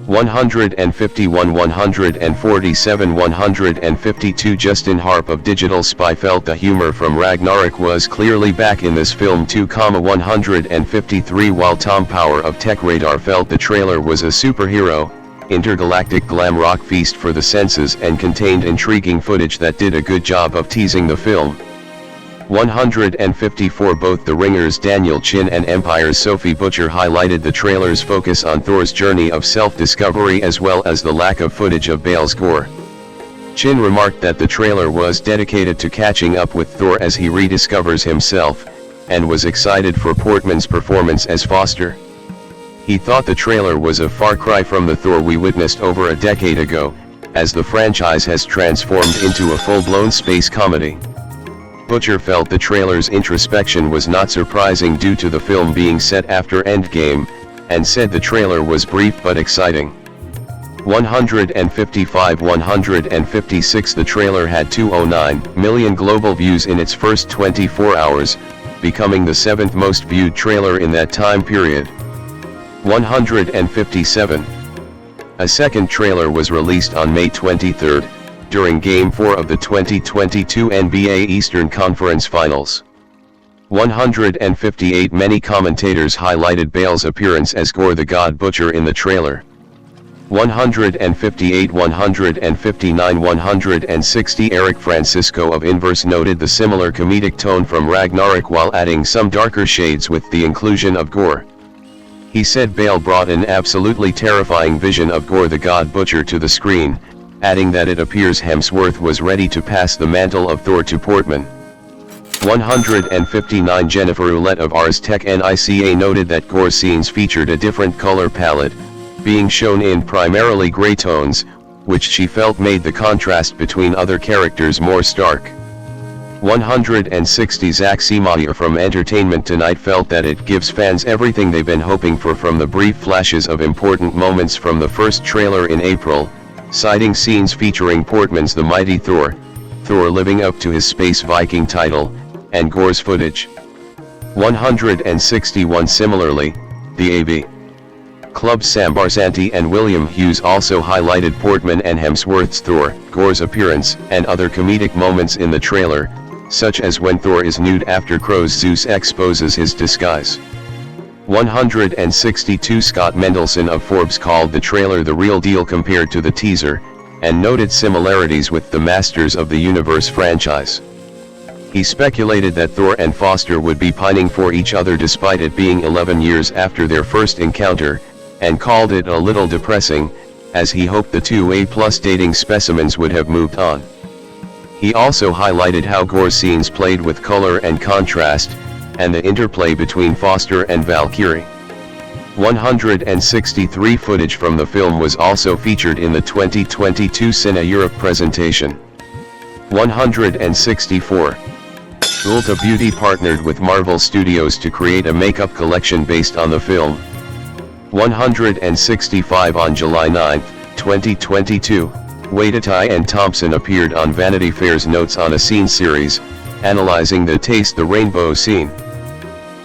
151 147 152 Justin Harp of Digital Spy felt the humor from Ragnarok was clearly back in this film too. 153 While Tom Power of Tech Radar felt the trailer was a superhero, intergalactic glam rock feast for the senses and contained intriguing footage that did a good job of teasing the film. 154 Both The Ringer's Daniel Chin and Empire's Sophie Butcher highlighted the trailer's focus on Thor's journey of self-discovery as well as the lack of footage of Bale's gore. Chin remarked that the trailer was dedicated to catching up with Thor as he rediscovers himself, and was excited for Portman's performance as Foster. He thought the trailer was a far cry from the Thor we witnessed over a decade ago, as the franchise has transformed into a full-blown space comedy. Butcher felt the trailer's introspection was not surprising due to the film being set after Endgame, and said the trailer was brief but exciting. 155 156 The trailer had 209 million global views in its first 24 hours, becoming the 7th most viewed trailer in that time period. 157 A second trailer was released on May 23, during Game 4 of the 2022 NBA Eastern Conference Finals. 158 Many commentators highlighted Bale's appearance as Gore the God Butcher in the trailer. 158 159 160 Eric Francisco of Inverse noted the similar comedic tone from Ragnarok while adding some darker shades with the inclusion of Gore. He said Bale brought an absolutely terrifying vision of Gore the God Butcher to the screen, adding that it appears Hemsworth was ready to pass the mantle of Thor to Portman. 159 Jennifer Roulette of Ars Tech Nica noted that Gore's scenes featured a different color palette, being shown in primarily gray tones, which she felt made the contrast between other characters more stark. 160 Zack Siemeyer from Entertainment Tonight felt that it gives fans everything they've been hoping for from the brief flashes of important moments from the first trailer in April, citing scenes featuring Portman's The Mighty Thor, Thor living up to his Space Viking title, and Gore's footage. 161 Similarly, the AV Club Sam Barsanti and William Hughes also highlighted Portman and Hemsworth's Thor, Gore's appearance, and other comedic moments in the trailer, such as when Thor is nude after Crowe's Zeus exposes his disguise. 162 Scott Mendelson of Forbes called the trailer the real deal compared to the teaser, and noted similarities with the Masters of the Universe franchise. He speculated that Thor and Foster would be pining for each other despite it being 11 years after their first encounter, and called it a little depressing, as he hoped the two A+ dating specimens would have moved on. He also highlighted how Gore's scenes played with color and contrast, and the interplay between Foster and Valkyrie. 163 Footage from the film was also featured in the 2022 Cine Europe presentation. 164. Ulta Beauty partnered with Marvel Studios to create a makeup collection based on the film. 165. On July 9, 2022, Waititi and Thompson appeared on Vanity Fair's Notes on a Scene series, analyzing the Taste the Rainbow scene.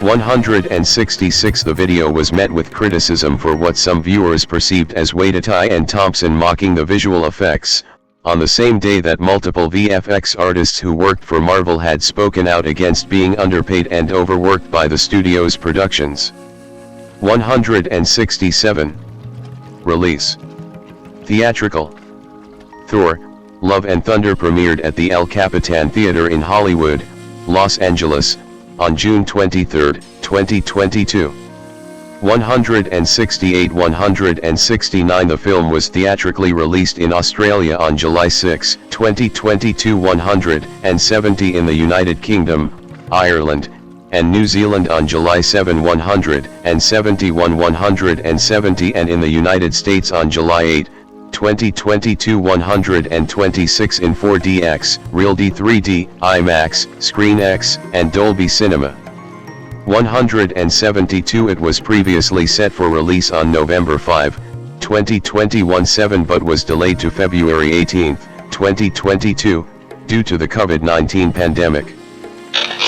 166. The video was met with criticism for what some viewers perceived as Waititi and Thompson mocking the visual effects, on the same day that multiple VFX artists who worked for Marvel had spoken out against being underpaid and overworked by the studio's productions. 167. Release. Theatrical. Thor: Love and Thunder premiered at the El Capitan Theater in Hollywood, Los Angeles, on June 23, 2022. 168. 169. The film was theatrically released in Australia on July 6, 2022. 170. In the United Kingdom, Ireland, and New Zealand on July 7. 171. 170. And in the United States on July 8, 2022. 126. In 4DX, RealD 3D, IMAX, ScreenX, and Dolby Cinema. 172. It was previously set for release on November 5, 2021 but was delayed to February 18, 2022, due to the COVID-19 pandemic.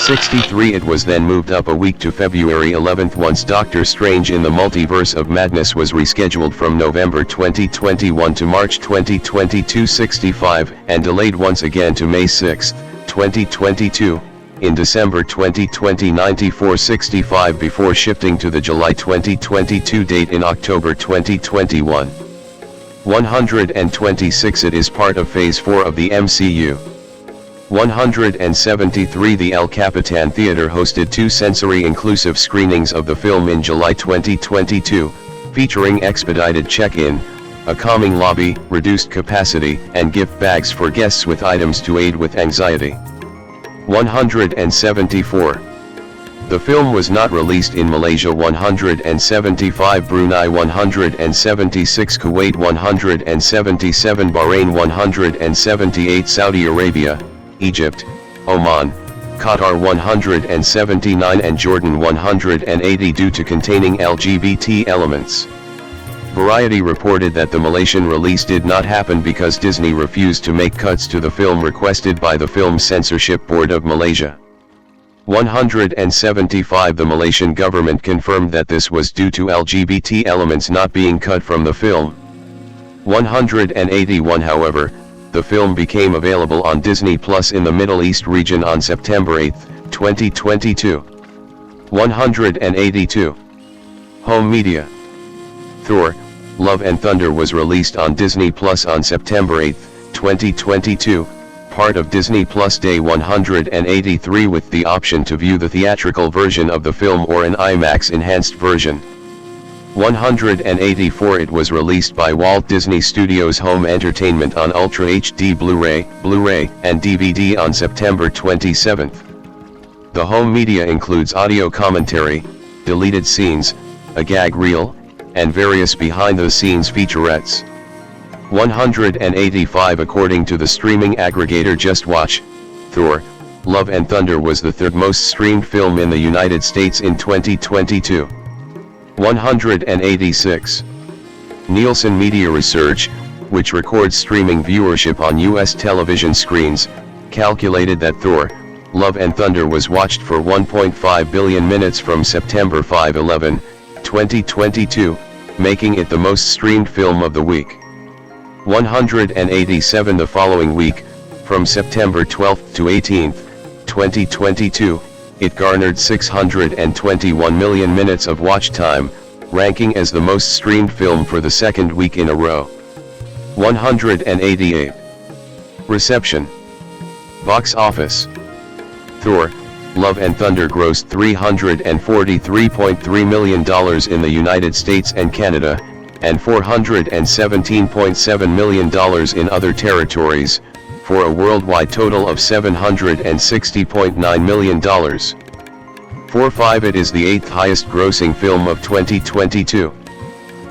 63. It was then moved up a week to February 11 once Doctor Strange in the Multiverse of Madness was rescheduled from November 2021 to March 2022. 65. And delayed once again to May 6, 2022, in December 2020. 94. 65. Before shifting to the July 2022 date in October 2021. 126. It is part of Phase 4 of the MCU. 173. The El Capitan Theater hosted 2 sensory-inclusive screenings of the film in July 2022, featuring expedited check-in, a calming lobby, reduced capacity, and gift bags for guests with items to aid with anxiety. 174. The film was not released in Malaysia. 175. Brunei. 176. Kuwait. 177. Bahrain. 178. Saudi Arabia, Egypt, Oman, Qatar. 179. And Jordan. 180 due to containing LGBT elements. Variety reported that the Malaysian release did not happen because Disney refused to make cuts to the film requested by the Film Censorship Board of Malaysia. 175. The Malaysian government confirmed that this was due to LGBT elements not being cut from the film. 181. However, the film became available on Disney Plus in the Middle East region on September 8, 2022. 182. Home media. Thor: Love and Thunder was released on Disney Plus on September 8, 2022, part of Disney Plus Day. 183. With the option to view the theatrical version of the film or an IMAX enhanced version. 184. It was released by Walt Disney Studios Home Entertainment on Ultra HD Blu-ray, and DVD on September 27. The home media includes audio commentary, deleted scenes, a gag reel, and various behind-the-scenes featurettes. 185. According to the streaming aggregator Just Watch, Thor: Love and Thunder was the third most streamed film in the United States in 2022. 186. Nielsen Media Research, which records streaming viewership on U.S. television screens, calculated that Thor: Love and Thunder was watched for 1.5 billion minutes from September 5/11, 2022, making it the most streamed film of the week. 187. The following week, from September 12 to 18, 2022, it garnered 621 million minutes of watch time, ranking as the most streamed film for the second week in a row. 188. Reception. Box office. Thor: Love and Thunder grossed $343.3 million in the United States and Canada, and $417.7 million in other territories, for a worldwide total of $760.9 million. 4.5. It is the 8th highest grossing film of 2022.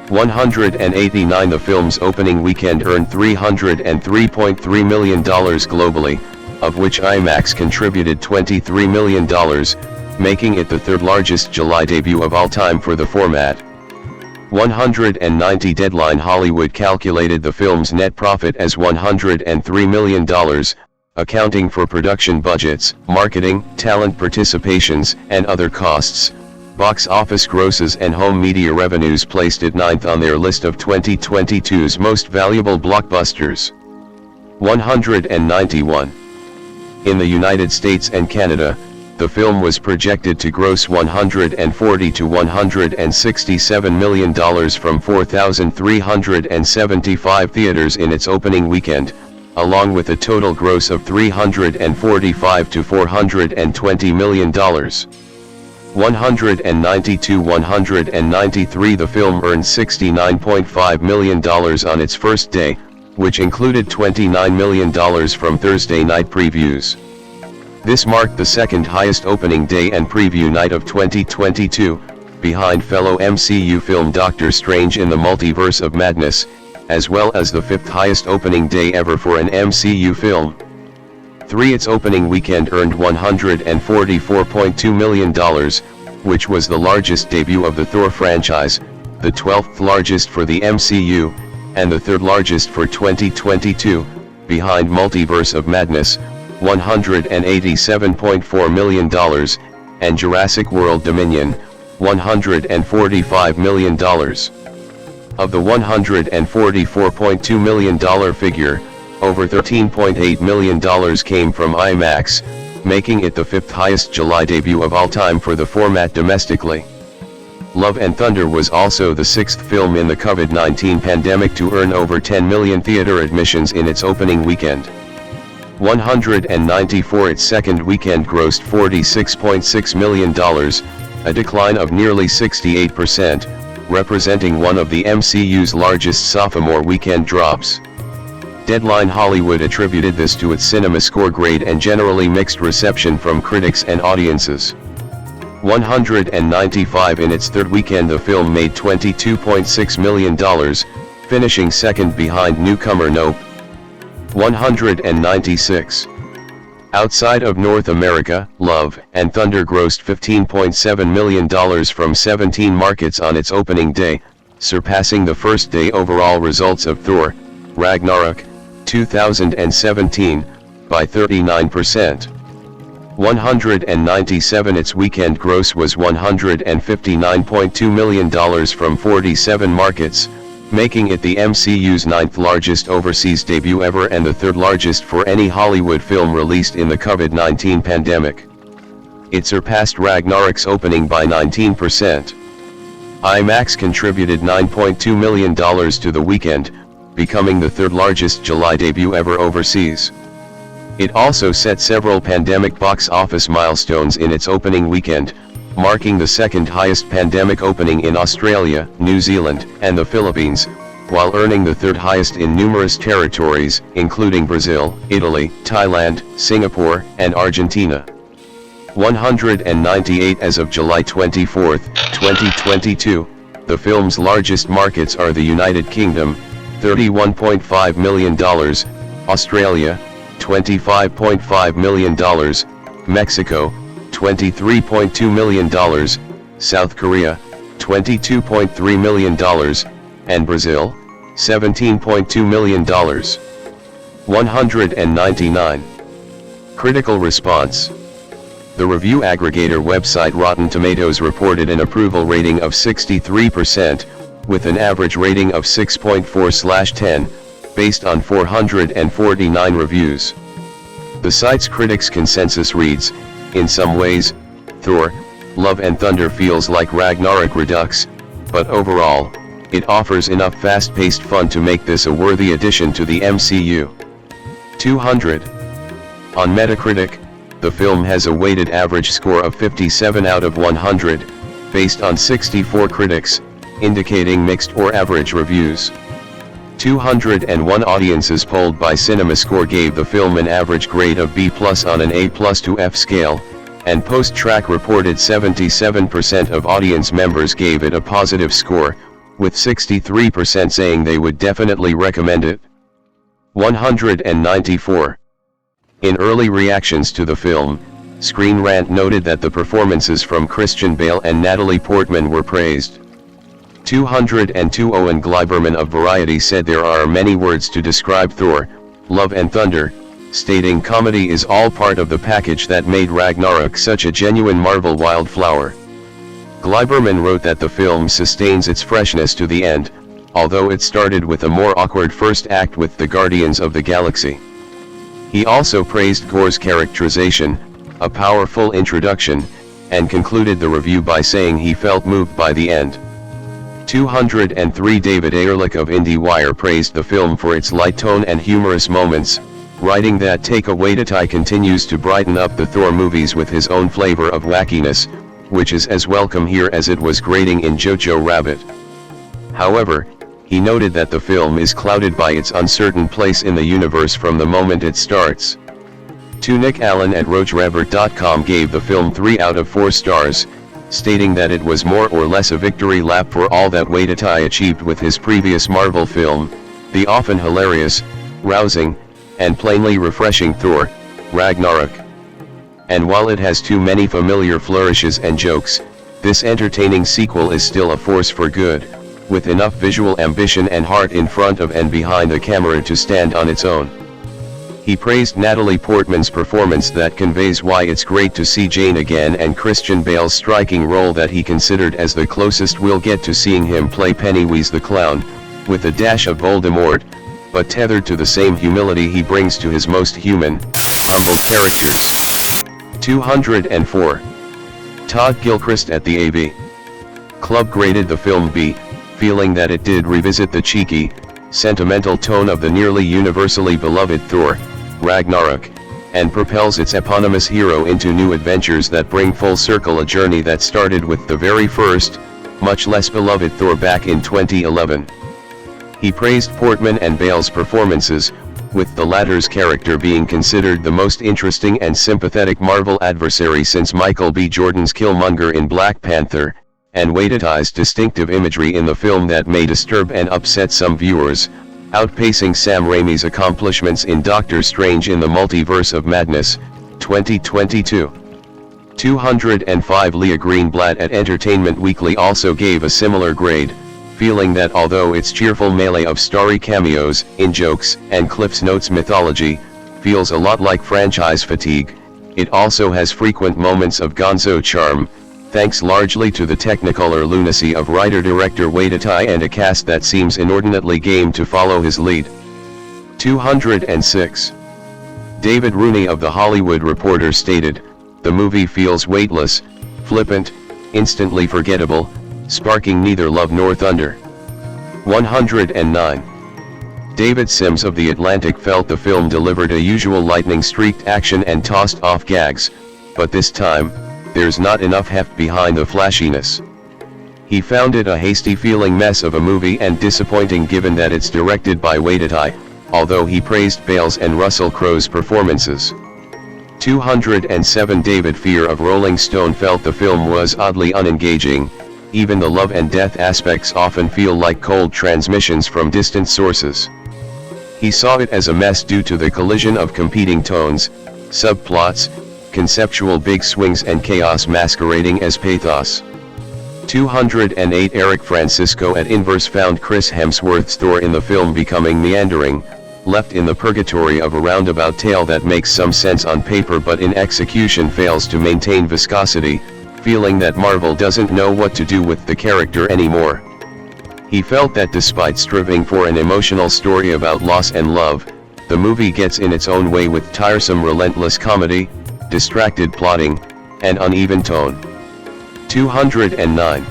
189. The film's opening weekend earned $303.3 million globally, of which IMAX contributed $23 million, making it the third largest July debut of all time for the format. 190 Deadline Hollywood calculated the film's net profit as $103 million, accounting for production budgets, marketing, talent participations, and other costs. Box office grosses and home media revenues placed it 9th on their list of 2022's most valuable blockbusters. 191. In the United States and Canada, the film was projected to gross $140 to $167 million from 4,375 theaters in its opening weekend, along with a total gross of $345 to $420 million. 192-193 The film earned $69.5 million on its first day, which included $29 million from Thursday night previews. This marked the second highest opening day and preview night of 2022, behind fellow MCU film Doctor Strange in the Multiverse of Madness, as well as the fifth highest opening day ever for an MCU film. 3. Its opening weekend earned $144.2 million, which was the largest debut of the Thor franchise, the 12th largest for the MCU, and the third largest for 2022, behind Multiverse of Madness, $187.4 million, and Jurassic World Dominion, $145 million. Of the $144.2 million figure, over $13.8 million came from IMAX, making it the fifth highest July debut of all time for the format domestically. Love and Thunder was also the sixth film in the COVID-19 pandemic to earn over 10 million theater admissions in its opening weekend. 194. Its second weekend grossed $46.6 million, a decline of nearly 68%, representing one of the MCU's largest sophomore weekend drops. Deadline Hollywood attributed this to its cinema score grade and generally mixed reception from critics and audiences. 195. In its third weekend the film made $22.6 million, finishing second behind newcomer Nope. 196. Outside of North America, Love and Thunder grossed $15.7 million from 17 markets on its opening day, surpassing the first day overall results of Thor Ragnarok 2017 by 39%. 197. Its weekend gross was $159.2 million from 47 markets, making it the MCU's ninth largest overseas debut ever and the third largest for any Hollywood film released in the COVID-19 pandemic. It surpassed Ragnarok's opening by 19%. IMAX contributed $9.2 million to the weekend, becoming the third largest July debut ever overseas. It also set several pandemic box office milestones in its opening weekend, marking the second highest pandemic opening in Australia, New Zealand, and the Philippines, while earning the third highest in numerous territories, including Brazil, Italy, Thailand, Singapore, and Argentina. 198. As of July 24, 2022, the film's largest markets are the United Kingdom, $31.5 million, Australia, $25.5 million, Mexico, $23.2 million, South Korea, $22.3 million, and Brazil, $17.2 million. 199. Critical response. The review aggregator website Rotten Tomatoes reported an approval rating of 63%, with an average rating of 6.4/10, based on 449 reviews. The site's critics' consensus reads, "In some ways, Thor, Love and Thunder feels like Ragnarok Redux, but overall, it offers enough fast-paced fun to make this a worthy addition to the MCU." 200. On Metacritic, the film has a weighted average score of 57 out of 100, based on 64 critics, indicating mixed or average reviews. 201 audiences polled by CinemaScore gave the film an average grade of B+ on an A+ to F scale, and Post-Track reported 77% of audience members gave it a positive score, with 63% saying they would definitely recommend it. 194. In early reactions to the film, Screen Rant noted that the performances from Christian Bale and Natalie Portman were praised. 202 Owen Gleiberman of Variety said there are many words to describe Thor, Love and Thunder, stating comedy is all part of the package that made Ragnarok such a genuine Marvel wildflower. Gleiberman wrote that the film sustains its freshness to the end, although it started with a more awkward first act with the Guardians of the Galaxy. He also praised Gorr's characterization, a powerful introduction, and concluded the review by saying he felt moved by the end. 203 David Ehrlich of IndieWire praised the film for its light tone and humorous moments, writing that Taika Waititi continues to brighten up the Thor movies with his own flavor of wackiness, which is as welcome here as it was grating in Jojo Rabbit. However, he noted that the film is clouded by its uncertain place in the universe from the moment it starts. To Nick Allen at RogerEvert.com gave the film 3 out of 4 stars, stating that it was more or less a victory lap for all that Waititi achieved with his previous Marvel film, the often hilarious, rousing, and plainly refreshing Thor, Ragnarok. And while it has too many familiar flourishes and jokes, this entertaining sequel is still a force for good, with enough visual ambition and heart in front of and behind the camera to stand on its own. He praised Natalie Portman's performance that conveys why it's great to see Jane again, and Christian Bale's striking role that he considered as the closest we'll get to seeing him play Pennywise the Clown, with a dash of Voldemort, but tethered to the same humility he brings to his most human, humble characters. 204. Todd Gilchrist at the AV Club graded the film B, feeling that it did revisit the cheeky, sentimental tone of the nearly universally beloved Thor, Ragnarok, and propels its eponymous hero into new adventures that bring full circle a journey that started with the very first, much less beloved Thor back in 2011. He praised Portman and Bale's performances, with the latter's character being considered the most interesting and sympathetic Marvel adversary since Michael B. Jordan's Killmonger in Black Panther, and Waititi's distinctive imagery in the film that may disturb and upset some viewers, outpacing Sam Raimi's accomplishments in Doctor Strange in the Multiverse of Madness, 2022. 205 Leah Greenblatt at Entertainment Weekly also gave a similar grade, feeling that although its cheerful melee of starry cameos, in-jokes, and Cliff's Notes mythology, feels a lot like franchise fatigue, it also has frequent moments of gonzo charm, thanks largely to the technicolor lunacy of writer-director Waititi and a cast that seems inordinately game to follow his lead. 206. David Rooney of The Hollywood Reporter stated, "The movie feels weightless, flippant, instantly forgettable, sparking neither love nor thunder." 109. David Sims of The Atlantic felt the film delivered a usual lightning-streaked action and tossed-off gags, but this time, there's not enough heft behind the flashiness. He found it a hasty-feeling mess of a movie and disappointing given that it's directed by Waititi, although he praised Bale's and Russell Crowe's performances. 207 David Fear of Rolling Stone felt the film was oddly unengaging, even the love and death aspects often feel like cold transmissions from distant sources. He saw it as a mess due to the collision of competing tones, subplots, conceptual big swings and chaos masquerading as pathos. 208 Eric Francisco at Inverse found Chris Hemsworth's Thor in the film becoming meandering, left in the purgatory of a roundabout tale that makes some sense on paper but in execution fails to maintain viscosity, feeling that Marvel doesn't know what to do with the character anymore. He felt that despite striving for an emotional story about loss and love, the movie gets in its own way with tiresome relentless comedy, distracted plotting, and uneven tone. 209.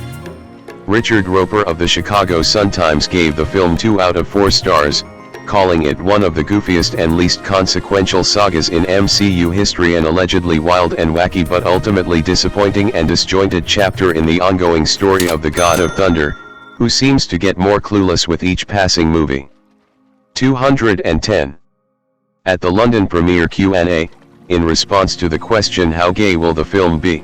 Richard Roper of the Chicago Sun-Times gave the film 2 out of 4 stars, calling it one of the goofiest and least consequential sagas in MCU history, an allegedly wild and wacky but ultimately disappointing and disjointed chapter in the ongoing story of the God of Thunder, who seems to get more clueless with each passing movie. 210. At the London premiere Q&A, in response to the question how gay will the film be,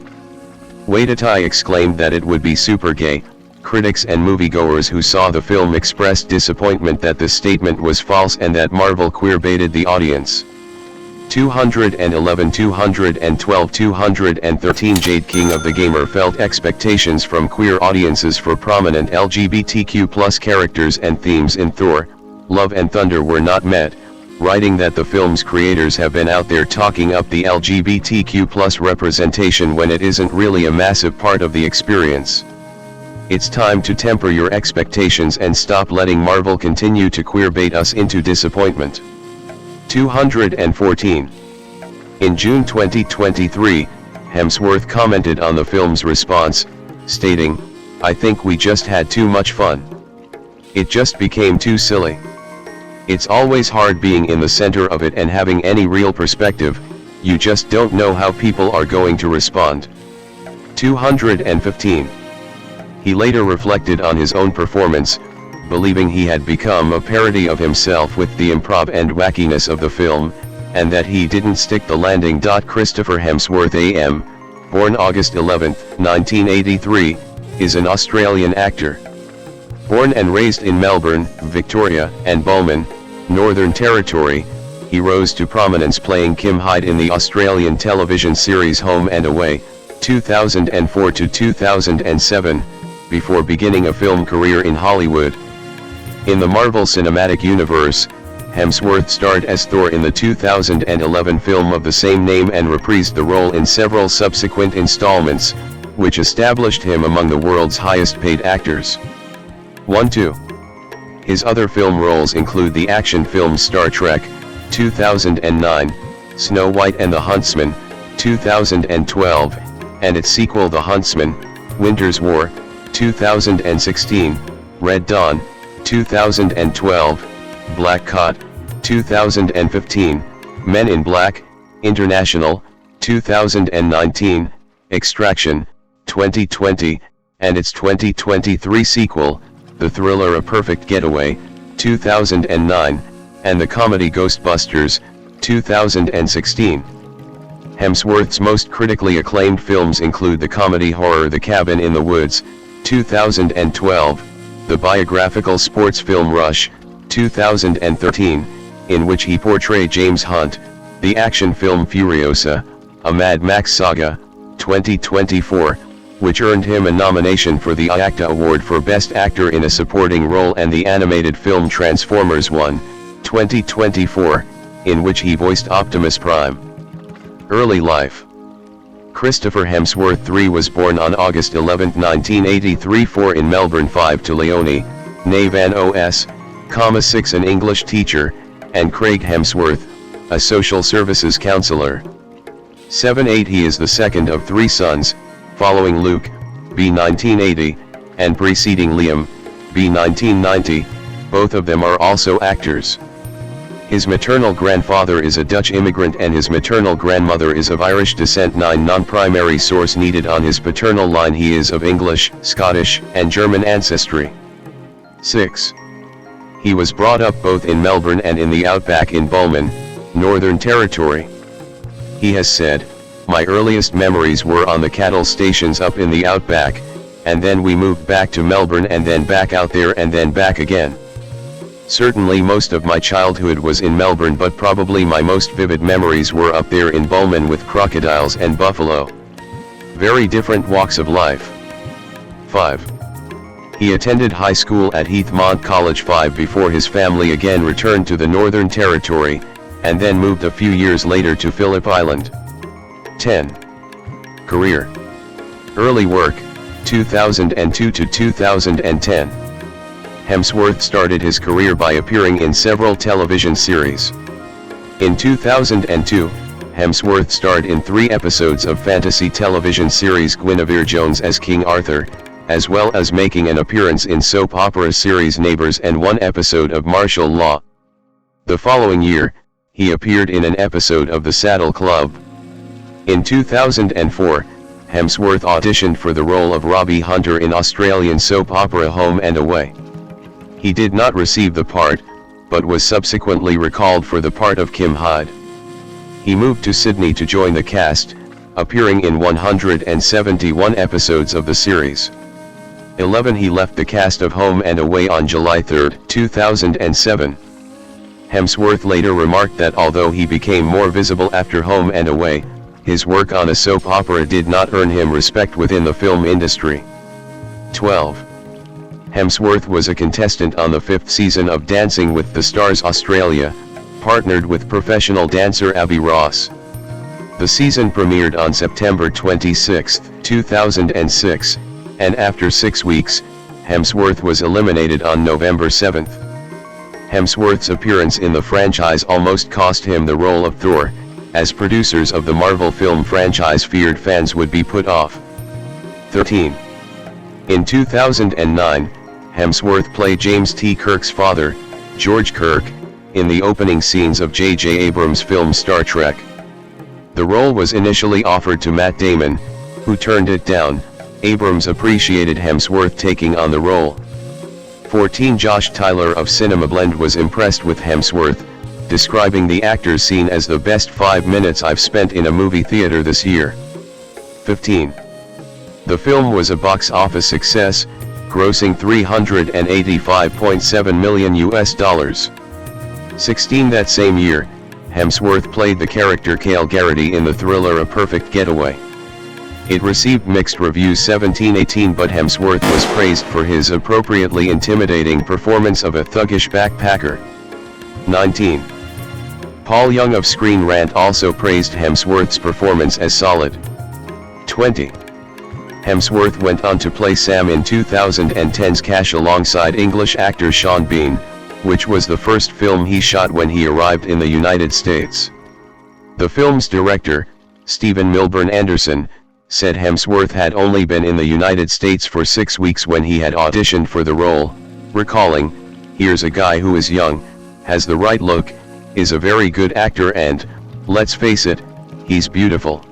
Waititi exclaimed that it would be super gay. Critics and moviegoers who saw the film expressed disappointment that the statement was false and that Marvel queer-baited the audience. 211, 212, 213. Jade, King of the Gamer, felt expectations from queer audiences for prominent LGBTQ+ characters and themes in Thor, Love and Thunder were not met, writing that the film's creators have been out there talking up the LGBTQ+ representation when it isn't really a massive part of the experience. It's time to temper your expectations and stop letting Marvel continue to queerbait us into disappointment. 214. In June 2023, Hemsworth commented on the film's response, stating, "I think we just had too much fun. It just became too silly. It's always hard being in the center of it and having any real perspective, you just don't know how people are going to respond." 215. He later reflected on his own performance, believing he had become a parody of himself with the improv and wackiness of the film, and that he didn't stick the landing. Christopher Hemsworth AM, born August 11, 1983, is an Australian actor. Born and raised in Melbourne, Victoria, and Bulman, Northern Territory, he rose to prominence playing Kim Hyde in the Australian television series Home and Away, 2004 to 2007, before beginning a film career in Hollywood. In the Marvel Cinematic Universe, Hemsworth starred as Thor in the 2011 film of the same name and reprised the role in several subsequent installments, which established him among the world's highest-paid actors. 1-2. His other film roles include the action film Star Trek, 2009, Snow White and the Huntsman, 2012, and its sequel The Huntsman, Winter's War, 2016, Red Dawn, 2012, Black Cot, 2015, Men in Black, International, 2019, Extraction, 2020, and its 2023 sequel, the thriller A Perfect Getaway, 2009, and the comedy Ghostbusters, 2016. Hemsworth's most critically acclaimed films include the comedy horror The Cabin in the Woods, 2012, the biographical sports film Rush, 2013, in which he portrayed James Hunt, the action film Furiosa, a Mad Max saga, 2024, which earned him a nomination for the IACTA Award for Best Actor in a Supporting Role, and the animated film Transformers 1, 2024, in which he voiced Optimus Prime. Early life. Christopher Hemsworth III was born on August 11, 1983, 4 in Melbourne, 5 to Leonie, née Van Os, 6 an English teacher, and Craig Hemsworth, a social services counselor. 7-8 He is the second of three sons, following Luke, b. 1980, and preceding Liam, b. 1990, both of them are also actors. His maternal grandfather is a Dutch immigrant and his maternal grandmother is of Irish descent. 9 Non-primary source needed on his paternal line. He is of English, Scottish, and German ancestry. 6. He was brought up both in Melbourne and in the outback in Bulman, Northern Territory. He has said, "My earliest memories were on the cattle stations up in the outback, and then we moved back to Melbourne and then back out there and then back again. Certainly most of my childhood was in Melbourne, but probably my most vivid memories were up there in Bulman with crocodiles and buffalo. Very different walks of life." 5. He attended high school at Heathmont College 5 before his family again returned to the Northern Territory, and then moved a few years later to Phillip Island. 10. Career. Early work, 2002 to 2010. Hemsworth started his career by appearing in several television series. In 2002, Hemsworth starred in 3 episodes of fantasy television series Guinevere Jones as King Arthur, as well as making an appearance in soap opera series Neighbours and 1 episode of Martial Law. The following year, he appeared in an episode of The Saddle Club. In 2004, Hemsworth auditioned for the role of Robbie Hunter in Australian soap opera Home and Away. He did not receive the part, but was subsequently recalled for the part of Kim Hyde. He moved to Sydney to join the cast, appearing in 171 episodes of the series. 11 He left the cast of Home and Away on July 3, 2007. Hemsworth later remarked that although he became more visible after Home and Away, his work on a soap opera did not earn him respect within the film industry. 12. Hemsworth was a contestant on the 5th season of Dancing with the Stars Australia, partnered with professional dancer Abby Ross. The season premiered on September 26, 2006, and after 6 weeks, Hemsworth was eliminated on November 7. Hemsworth's appearance in the franchise almost cost him the role of Thor, as producers of the Marvel film franchise feared fans would be put off. 13. In 2009, Hemsworth played James T. Kirk's father, George Kirk, in the opening scenes of J.J. Abrams' film Star Trek. The role was initially offered to Matt Damon, who turned it down. Abrams appreciated Hemsworth taking on the role. 14. Josh Tyler of CinemaBlend was impressed with Hemsworth, describing the actor's scene as the best 5 minutes I've spent in a movie theater this year. 15. The film was a box office success, grossing $385.7 million. 16. That same year, Hemsworth played the character Cale Garrity in the thriller A Perfect Getaway. It received mixed reviews. 17-18, but Hemsworth was praised for his appropriately intimidating performance of a thuggish backpacker. 19. Paul Young of Screen Rant also praised Hemsworth's performance as solid. 20. Hemsworth went on to play Sam in 2010's Cash alongside English actor Sean Bean, which was the first film he shot when he arrived in the United States. The film's director, Stephen Milburn Anderson, said Hemsworth had only been in the United States for 6 weeks when he had auditioned for the role, recalling, "Here's a guy who is young, has the right look, is a very good actor and, let's face it, he's beautiful.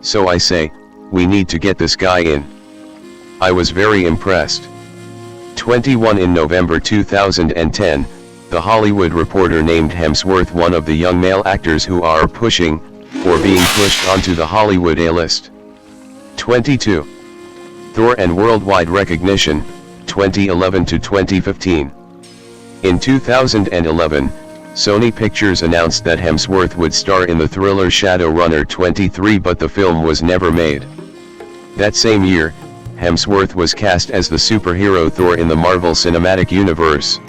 So I say, we need to get this guy in." I was very impressed. 21. In November 2010, The Hollywood Reporter named Hemsworth one of the young male actors who are pushing, or being pushed onto the Hollywood A-list. 22. Thor and worldwide recognition, 2011 to 2015. In 2011, Sony Pictures announced that Hemsworth would star in the thriller Shadow Runner 23, but the film was never made. That same year, Hemsworth was cast as the superhero Thor in the Marvel Cinematic Universe.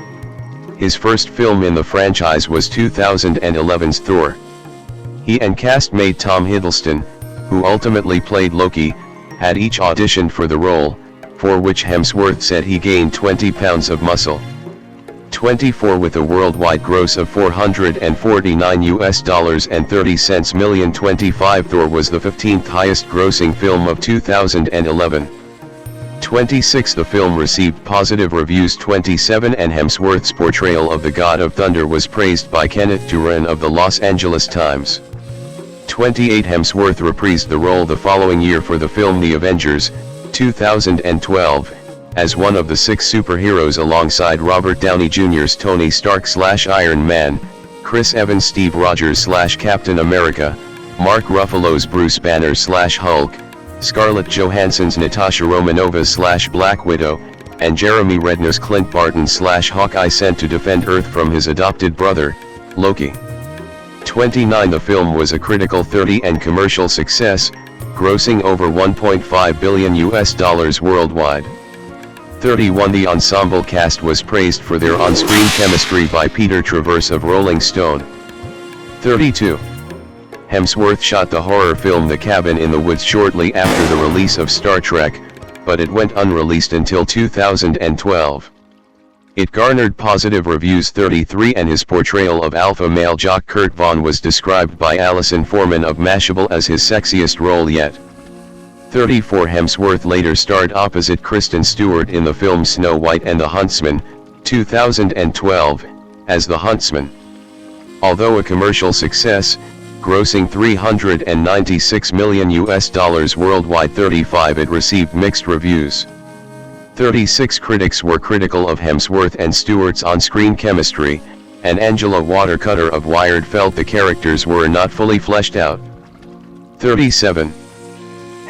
His first film in the franchise was 2011's Thor. He and castmate Tom Hiddleston, who ultimately played Loki, had each auditioned for the role, for which Hemsworth said he gained 20 pounds of muscle. 24. With a worldwide gross of $449 million. 25. Thor was the 15th highest grossing film of 2011. 26. The film received positive reviews. 27. And Hemsworth's portrayal of the God of Thunder was praised by Kenneth Turan of the Los Angeles Times. 28. Hemsworth reprised the role the following year for the film The Avengers, 2012, as one of the 6 superheroes alongside Robert Downey Jr.'s Tony Stark/Iron Man, Chris Evans' Steve Rogers/Captain America, Mark Ruffalo's Bruce Banner/Hulk, Scarlett Johansson's Natasha Romanova's/Black Widow, and Jeremy Renner's Clint Barton/Hawkeye sent to defend Earth from his adopted brother, Loki. 29. The film was a critical 30 and commercial success, grossing over $1.5 billion worldwide. 31. The ensemble cast was praised for their on-screen chemistry by Peter Travers of Rolling Stone. 32. Hemsworth shot the horror film The Cabin in the Woods shortly after the release of Star Trek, but it went unreleased until 2012. It garnered positive reviews. 33. And his portrayal of alpha male jock Kurt Vaughn was described by Allison Foreman of Mashable as his sexiest role yet. 34. Hemsworth later starred opposite Kristen Stewart in the film Snow White and the Huntsman, 2012, as the Huntsman. Although a commercial success, grossing $396 million worldwide. 35. It received mixed reviews. 36. Critics were critical of Hemsworth and Stewart's on-screen chemistry, and Angela Watercutter of Wired felt the characters were not fully fleshed out. 37.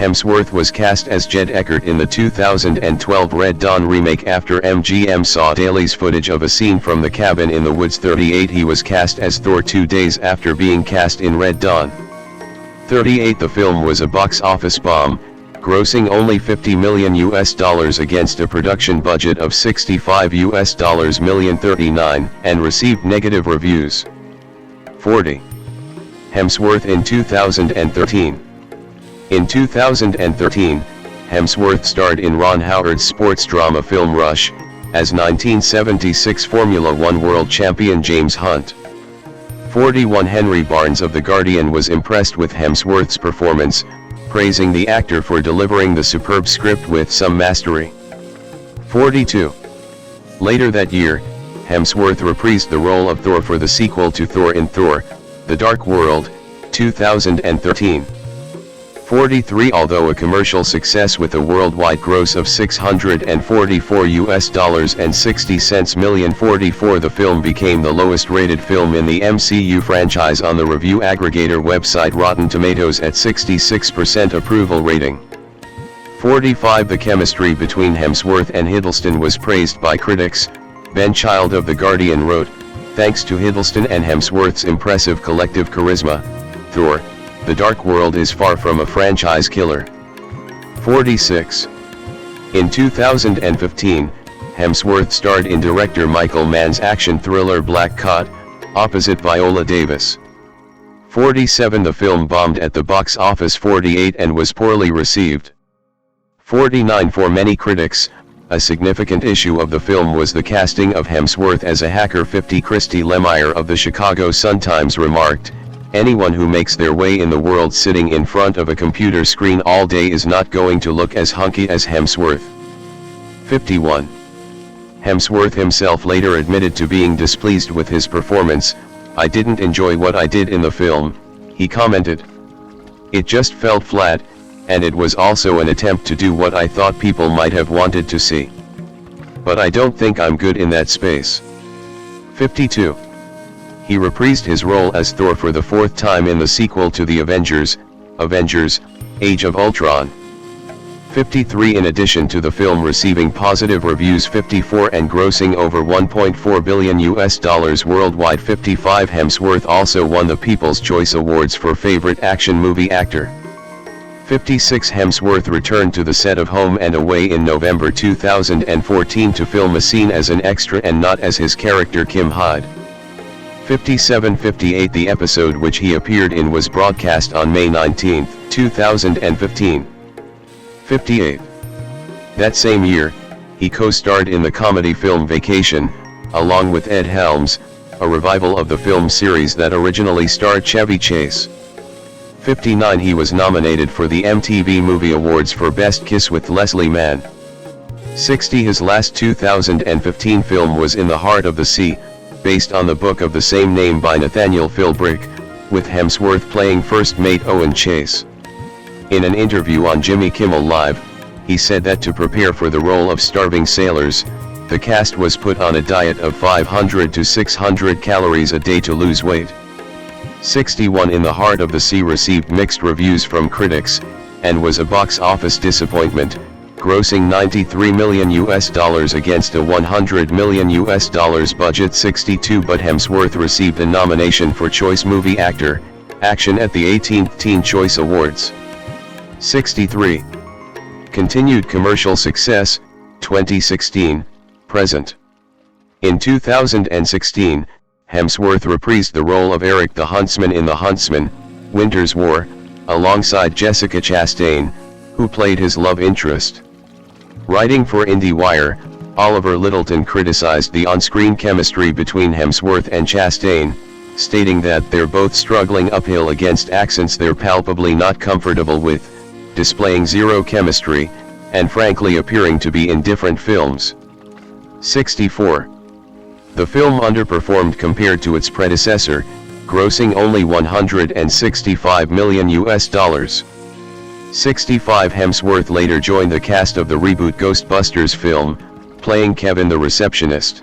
Hemsworth was cast as Jed Eckert in the 2012 Red Dawn remake after MGM saw dailies footage of a scene from the cabin in the woods. 38 He was cast as Thor 2 days after being cast in Red Dawn. 38 The film was a box office bomb, grossing only $50 million against a production budget of $65 million. 39 and received negative reviews. 40 Hemsworth in 2013. In 2013, Hemsworth starred in Ron Howard's sports drama film Rush, as 1976 Formula One world champion James Hunt. 41 Henry Barnes of The Guardian was impressed with Hemsworth's performance, praising the actor for delivering the superb script with some mastery. 42 Later that year, Hemsworth reprised the role of Thor for the sequel to Thor in Thor: The Dark World, 2013. 43 Although a commercial success with a worldwide gross of $644 million. 44 The film became the lowest rated film in the MCU franchise on the review aggregator website Rotten Tomatoes at 66% approval rating. 45 The chemistry between Hemsworth and Hiddleston was praised by critics. Ben Child of The Guardian wrote, "Thanks to Hiddleston and Hemsworth's impressive collective charisma, Thor: The Dark World is far from a franchise killer." 46 In 2015, Hemsworth starred in director Michael Mann's action thriller Black Cot, opposite Viola Davis. 47 The film bombed at the box office. 48 and was poorly received. 49 For many critics, a significant issue of the film was the casting of Hemsworth as a hacker. 50 Christy Lemire of the Chicago Sun-Times remarked, "Anyone who makes their way in the world sitting in front of a computer screen all day is not going to look as hunky as Hemsworth." 51 Hemsworth himself later admitted to being displeased with his performance. "I didn't enjoy what I did in the film," he commented. "It just felt flat, and it was also an attempt to do what I thought people might have wanted to see. But I don't think I'm good in that space." 52 He reprised his role as Thor for the fourth time in the sequel to the Avengers, Age of Ultron. 53 In addition to the film receiving positive reviews 54 and grossing over $1.4 billion worldwide. 55 Hemsworth also won the People's Choice Awards for Favorite Action Movie Actor. 56 Hemsworth returned to the set of Home and Away in November 2014 to film a scene as an extra and not as his character Kim Hyde. 57-58 The episode which he appeared in was broadcast on May 19, 2015. 58 That same year, he co-starred in the comedy film Vacation, along with Ed Helms, a revival of the film series that originally starred Chevy Chase. 59 He was nominated for the MTV Movie Awards for Best Kiss with Leslie Mann. 60 His last 2015 film was In the Heart of the Sea, based on the book of the same name by Nathaniel Philbrick, with Hemsworth playing first mate Owen Chase. In an interview on Jimmy Kimmel Live, he said that to prepare for the role of starving sailors, the cast was put on a diet of 500 to 600 calories a day to lose weight. 61 In the Heart of the Sea received mixed reviews from critics, and was a box office disappointment, grossing $93 million against a $100 million budget. 62 But Hemsworth received a nomination for Choice Movie Actor, Action at the 18th Teen Choice Awards. 63 Continued commercial success, 2016, present. In 2016, Hemsworth reprised the role of Eric the Huntsman in The Huntsman, Winter's War, alongside Jessica Chastain, who played his love interest. Writing for IndieWire, Oliver Littleton criticized the on-screen chemistry between Hemsworth and Chastain, stating that they're both struggling uphill against accents they're palpably not comfortable with, displaying zero chemistry, and frankly appearing to be in different films. 64 The film underperformed compared to its predecessor, grossing only $165 million. 65 Hemsworth later joined the cast of the reboot Ghostbusters film, playing Kevin the Receptionist.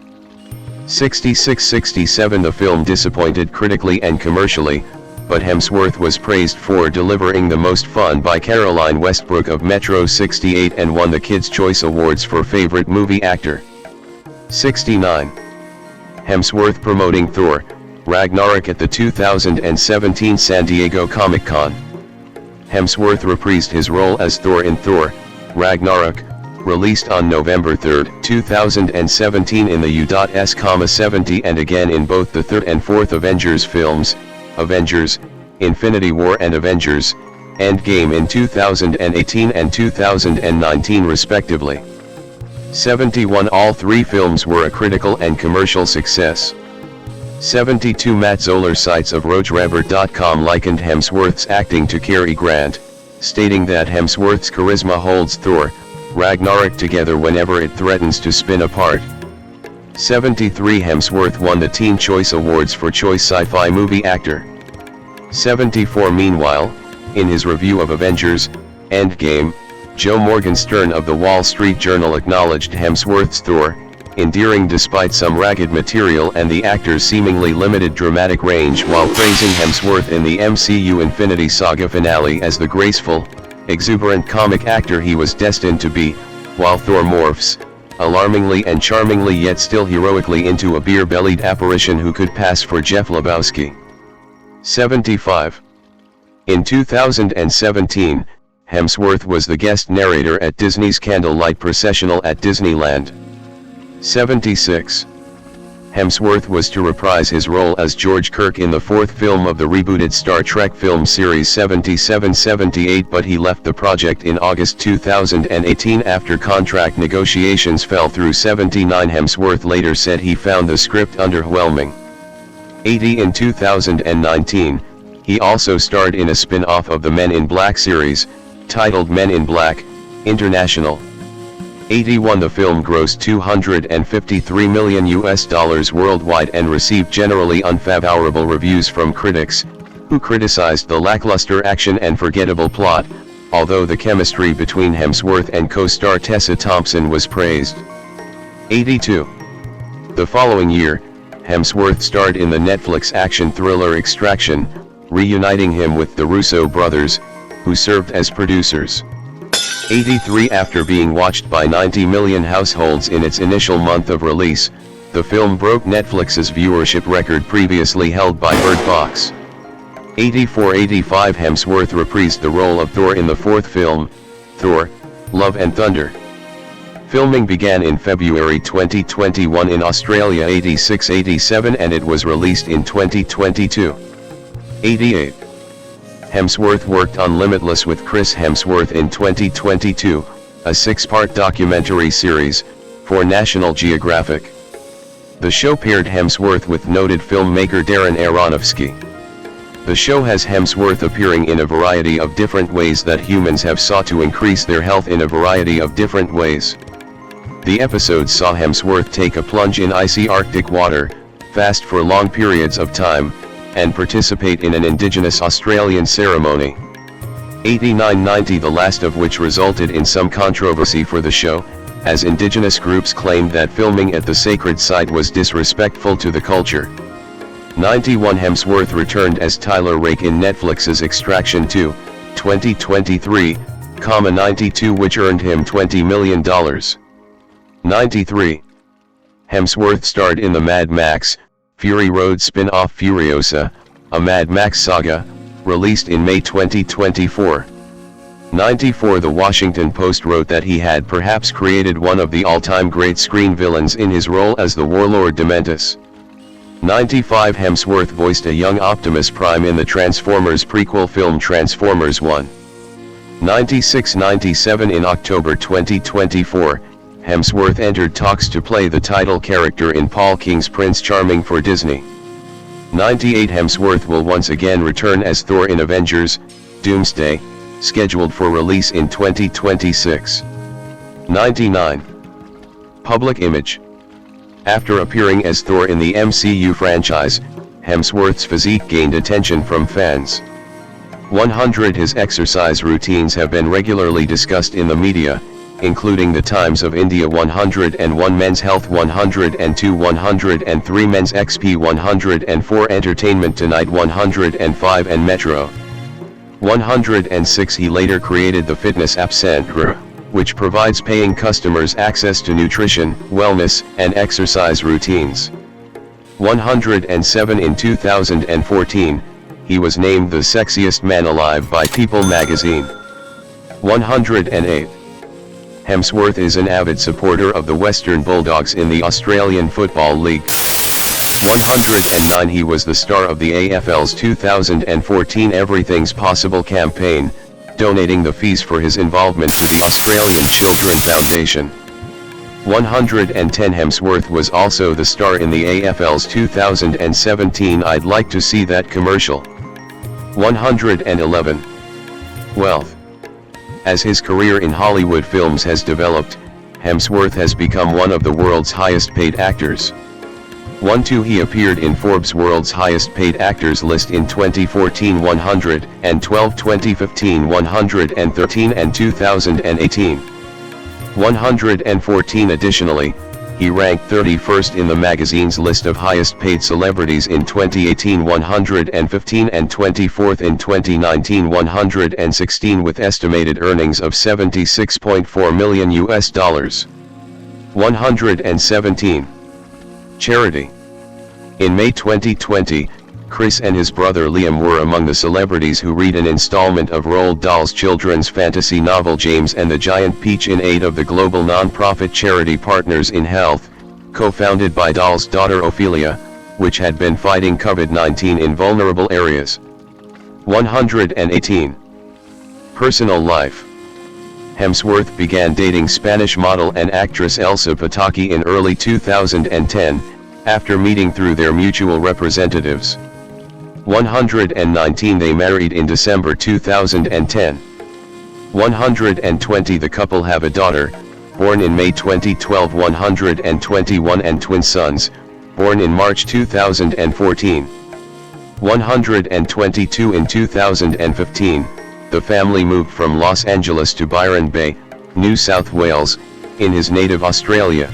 66-67 The film disappointed critically and commercially, but Hemsworth was praised for delivering the most fun by Caroline Westbrook of Metro 68 and won the Kids' Choice Awards for Favorite Movie Actor. 69. Hemsworth promoting Thor Ragnarok at the 2017 San Diego Comic-Con. Hemsworth reprised his role as Thor in Thor Ragnarok, released on November 3, 2017 in the U.S,70 and again in both the third and fourth Avengers films, Avengers, Infinity War and Avengers, Endgame in 2018 and 2019 respectively. 71. All three films were a critical and commercial success. 72. Matt Zoller cites of RogerEbert.com likened Hemsworth's acting to Cary Grant, stating that Hemsworth's charisma holds Thor Ragnarok together whenever it threatens to spin apart. 73. Hemsworth won the Teen Choice Awards for Choice Sci-Fi Movie Actor. 74. Meanwhile, in his review of Avengers Endgame, Joe Morgenstern of the Wall Street Journal acknowledged Hemsworth's Thor endearing despite some ragged material and the actor's seemingly limited dramatic range, while praising Hemsworth in the MCU Infinity Saga finale as the graceful, exuberant comic actor he was destined to be, while Thor morphs, alarmingly and charmingly yet still heroically, into a beer-bellied apparition who could pass for Jeff Lebowski. 75. In 2017, Hemsworth was the guest narrator at Disney's Candlelight Processional at Disneyland. 76. Hemsworth was to reprise his role as George Kirk in the fourth film of the rebooted Star Trek film series 77-78, but he left the project in August 2018 after contract negotiations fell through. 79. Hemsworth later said he found the script underwhelming. 80. In 2019, he also starred in a spin-off of the Men in Black series, titled Men in Black International. 81. The film grossed $253 million worldwide and received generally unfavorable reviews from critics, who criticized the lackluster action and forgettable plot, although the chemistry between Hemsworth and co-star Tessa Thompson was praised. 82. The following year, Hemsworth starred in the Netflix action thriller Extraction, reuniting him with the Russo brothers, who served as producers. 83. After being watched by 90 million households in its initial month of release, the film broke Netflix's viewership record previously held by Bird Box. 84. 85. Hemsworth reprised the role of Thor in the fourth film, Thor: Love and Thunder. Filming began in February 2021 in Australia. 86-87 and it was released in 2022. 88. Hemsworth worked on Limitless with Chris Hemsworth in 2022, a 6-part documentary series, for National Geographic. The show paired Hemsworth with noted filmmaker Darren Aronofsky. The show has Hemsworth appearing in a variety of different ways that humans have sought to increase their health in a variety of different ways. The episodes saw Hemsworth take a plunge in icy Arctic water, fast for long periods of time, and participate in an Indigenous Australian ceremony. 89-90, the last of which resulted in some controversy for the show, as Indigenous groups claimed that filming at the sacred site was disrespectful to the culture. 91. Hemsworth returned as Tyler Rake in Netflix's Extraction 2, 2023, 92, which earned him $20 million. 93. Hemsworth starred in the Mad Max Fury Road spin-off Furiosa, a Mad Max saga, released in May 2024. 94. The Washington Post wrote that he had perhaps created one of the all-time great screen villains in his role as the warlord Dementus. 95. Hemsworth voiced a young Optimus Prime in the Transformers prequel film Transformers 1. 96-97. In October 2024, Hemsworth entered talks to play the title character in Paul King's Prince Charming for Disney. 98. Hemsworth will once again return as Thor in Avengers: Doomsday, scheduled for release in 2026. 99. Public image. After appearing as Thor in the MCU franchise, Hemsworth's physique gained attention from fans. 100. His exercise routines have been regularly discussed in the media, including The Times of India 101, Men's Health 102, 103, Men's XP 104, Entertainment Tonight 105, and Metro 106. He later created the fitness app Centra, which provides paying customers access to nutrition, wellness, and exercise routines. 107. In 2014, he was named the sexiest man alive by People magazine. 108. Hemsworth is an avid supporter of the Western Bulldogs in the Australian Football League. 109. He was the star of the AFL's 2014 Everything's Possible campaign, donating the fees for his involvement to the Australian Children Foundation. 110. Hemsworth was also the star in the AFL's 2017 I'd Like to See That commercial. 111. Wealth. As his career in Hollywood films has developed, Hemsworth has become one of the world's highest paid actors. 12. He appeared in Forbes' World's Highest Paid Actors list in 2014, 112, 2015, 113, and 2018. 114. Additionally, he ranked 31st in the magazine's list of highest paid celebrities in 2018, 115, and 24th in 2019, 116, with estimated earnings of $76.4 million. 117. Charity. In May 2020, Chris and his brother Liam were among the celebrities who read an installment of Roald Dahl's children's fantasy novel James and the Giant Peach in aid of the global non-profit charity Partners in Health, co-founded by Dahl's daughter Ophelia, which had been fighting COVID-19 in vulnerable areas. 118. Personal life. Hemsworth began dating Spanish model and actress Elsa Pataky in early 2010, after meeting through their mutual representatives. 119. They married in December 2010. 120. The couple have a daughter, born in May 2012, 121, and twin sons, born in March 2014. 122. In 2015, the family moved from Los Angeles to Byron Bay, New South Wales, in his native Australia.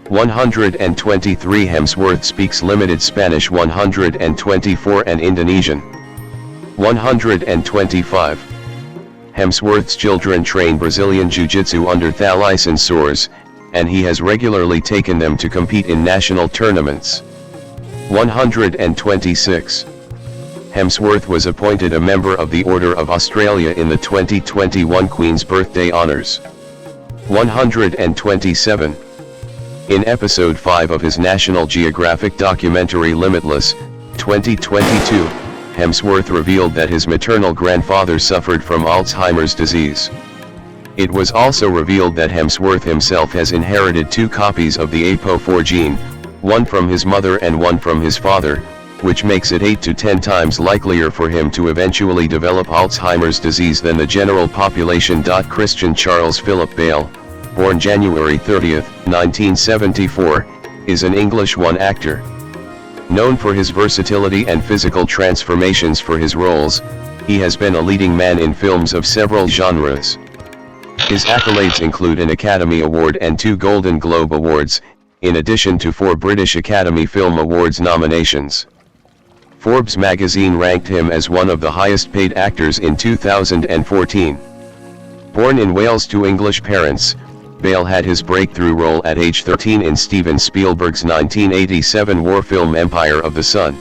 123. Hemsworth speaks limited Spanish, 124, and Indonesian. 125. Hemsworth's children train Brazilian Jiu-Jitsu under Thalaisen Soares, and he has regularly taken them to compete in national tournaments. 126. Hemsworth was appointed a member of the Order of Australia in the 2021 Queen's Birthday Honours. 127. In episode 5 of his National Geographic documentary Limitless, 2022, Hemsworth revealed that his maternal grandfather suffered from Alzheimer's disease. It was also revealed that Hemsworth himself has inherited 2 copies of the APOE4 gene, one from his mother and one from his father, which makes it 8 to 10 times likelier for him to eventually develop Alzheimer's disease than the general population. Christian Charles Philip Bale, born January 30, 1974, is an English actor. Known for his versatility and physical transformations for his roles, he has been a leading man in films of several genres. His accolades include an Academy Award and 2 Golden Globe Awards, in addition to 4 British Academy Film Awards nominations. Forbes magazine ranked him as one of the highest paid actors in 2014. Born in Wales to English parents, Bale had his breakthrough role at age 13 in Steven Spielberg's 1987 war film Empire of the Sun.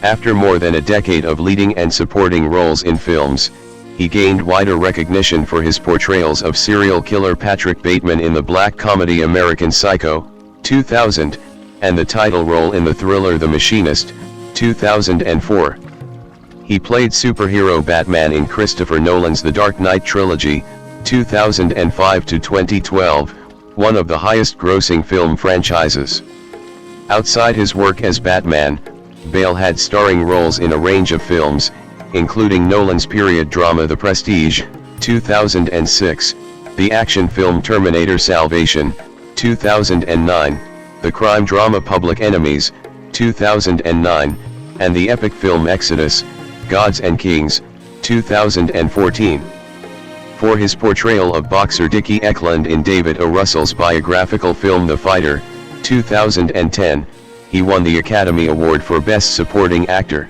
After more than a decade of leading and supporting roles in films, he gained wider recognition for his portrayals of serial killer Patrick Bateman in the black comedy American Psycho, 2000, and the title role in the thriller The Machinist, 2004. He played superhero Batman in Christopher Nolan's The Dark Knight trilogy, 2005 to 2012, one of the highest-grossing film franchises. Outside his work as Batman, Bale had starring roles in a range of films, including Nolan's period drama The Prestige, 2006, the action film Terminator Salvation, 2009, the crime drama Public Enemies, 2009, and the epic film Exodus, Gods and Kings, 2014. For his portrayal of boxer Dickie Eklund in David O. Russell's biographical film The Fighter, 2010, he won the Academy Award for Best Supporting Actor.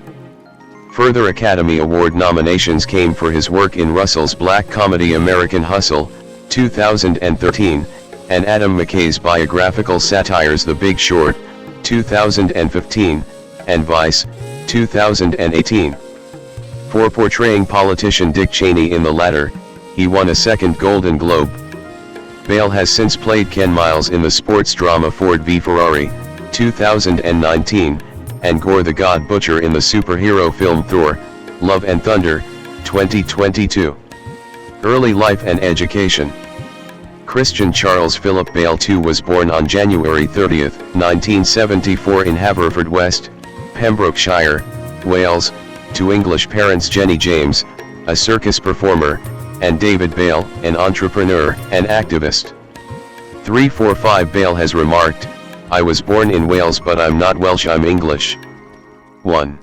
Further Academy Award nominations came for his work in Russell's black comedy American Hustle, 2013, and Adam McKay's biographical satires The Big Short, 2015, and Vice, 2018. For portraying politician Dick Cheney in the latter, he won a second Golden Globe. Bale has since played Ken Miles in the sports drama Ford v Ferrari, 2019, and Gore the God Butcher in the superhero film Thor, Love and Thunder, 2022. Early life and education. Christian Charles Philip Bale II was born on January 30, 1974 in Haverfordwest, Pembrokeshire, Wales, to English parents Jenny James, a circus performer, and David Bale, an entrepreneur and activist. 345 Bale has remarked, "I was born in Wales but I'm not Welsh, I'm English." 1.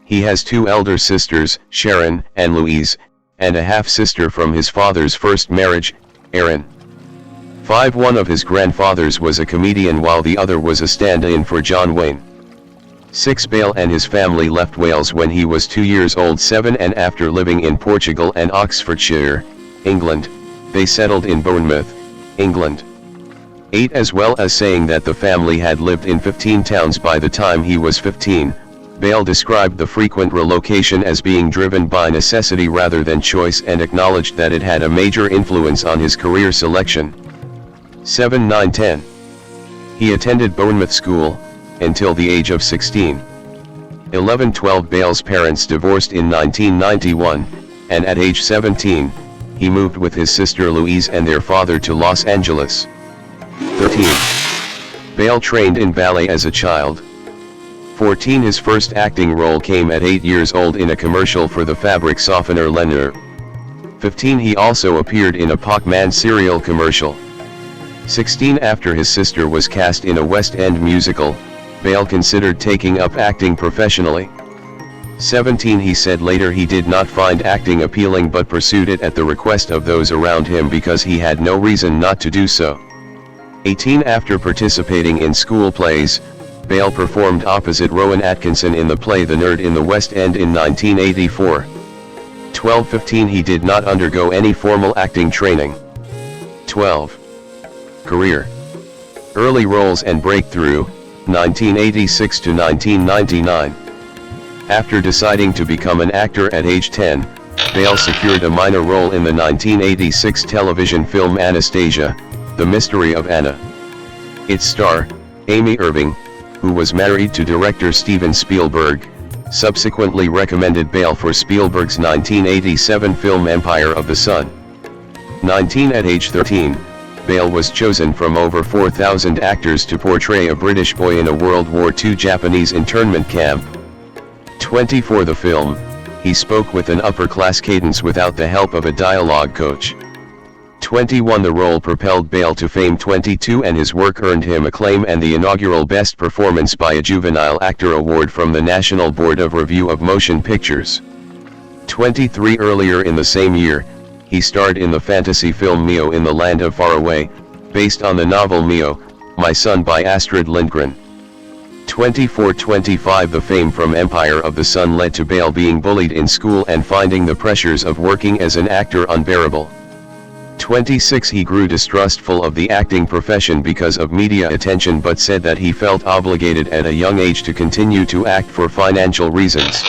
He has two elder sisters, Sharon and Louise, and a half-sister from his father's first marriage, Erin. 5. One of his grandfathers was a comedian while the other was a stand-in for John Wayne. 6. Bale and his family left Wales when he was 2 years old. 7. And after living in Portugal and Oxfordshire, England, they settled in Bournemouth, England. 8. As well as saying that the family had lived in 15 towns by the time he was 15, Bale described the frequent relocation as being driven by necessity rather than choice and acknowledged that it had a major influence on his career selection. 7. 9. 10. He attended Bournemouth School, until the age of 16. 11. 12. Bale's parents divorced in 1991, and at age 17, he moved with his sister Louise and their father to Los Angeles. 13. Bale trained in ballet as a child. 14. His first acting role came at 8 years old in a commercial for the fabric softener Lenor. 15. He also appeared in a Pac-Man cereal commercial. 16. After his sister was cast in a West End musical, Bale considered taking up acting professionally. 17. He said later he did not find acting appealing but pursued it at the request of those around him because he had no reason not to do so. 18. After participating in school plays, Bale performed opposite Rowan Atkinson in the play The Nerd in the West End in 1984. 12. 15. He did not undergo any formal acting training. 12. Career. Early roles and breakthrough, 1986 to 1999. After deciding to become an actor at age 10, Bale secured a minor role in the 1986 television film Anastasia, The Mystery of Anna. Its star, Amy Irving, who was married to director Steven Spielberg, subsequently recommended Bale for Spielberg's 1987 film Empire of the Sun. 19. At age 13, Bale was chosen from over 4,000 actors to portray a British boy in a World War II Japanese internment camp. 20. For the film, he spoke with an upper-class cadence without the help of a dialogue coach. 21. The role propelled Bale to fame. 22. And his work earned him acclaim and the inaugural Best Performance by a Juvenile Actor Award from the National Board of Review of Motion Pictures. 23. Earlier in the same year, he starred in the fantasy film Mio in the Land of Far Away, based on the novel Mio, My Son by Astrid Lindgren. 24. 25. The fame from Empire of the Sun led to Bale being bullied in school and finding the pressures of working as an actor unbearable. 26. He grew distrustful of the acting profession because of media attention but said that he felt obligated at a young age to continue to act for financial reasons.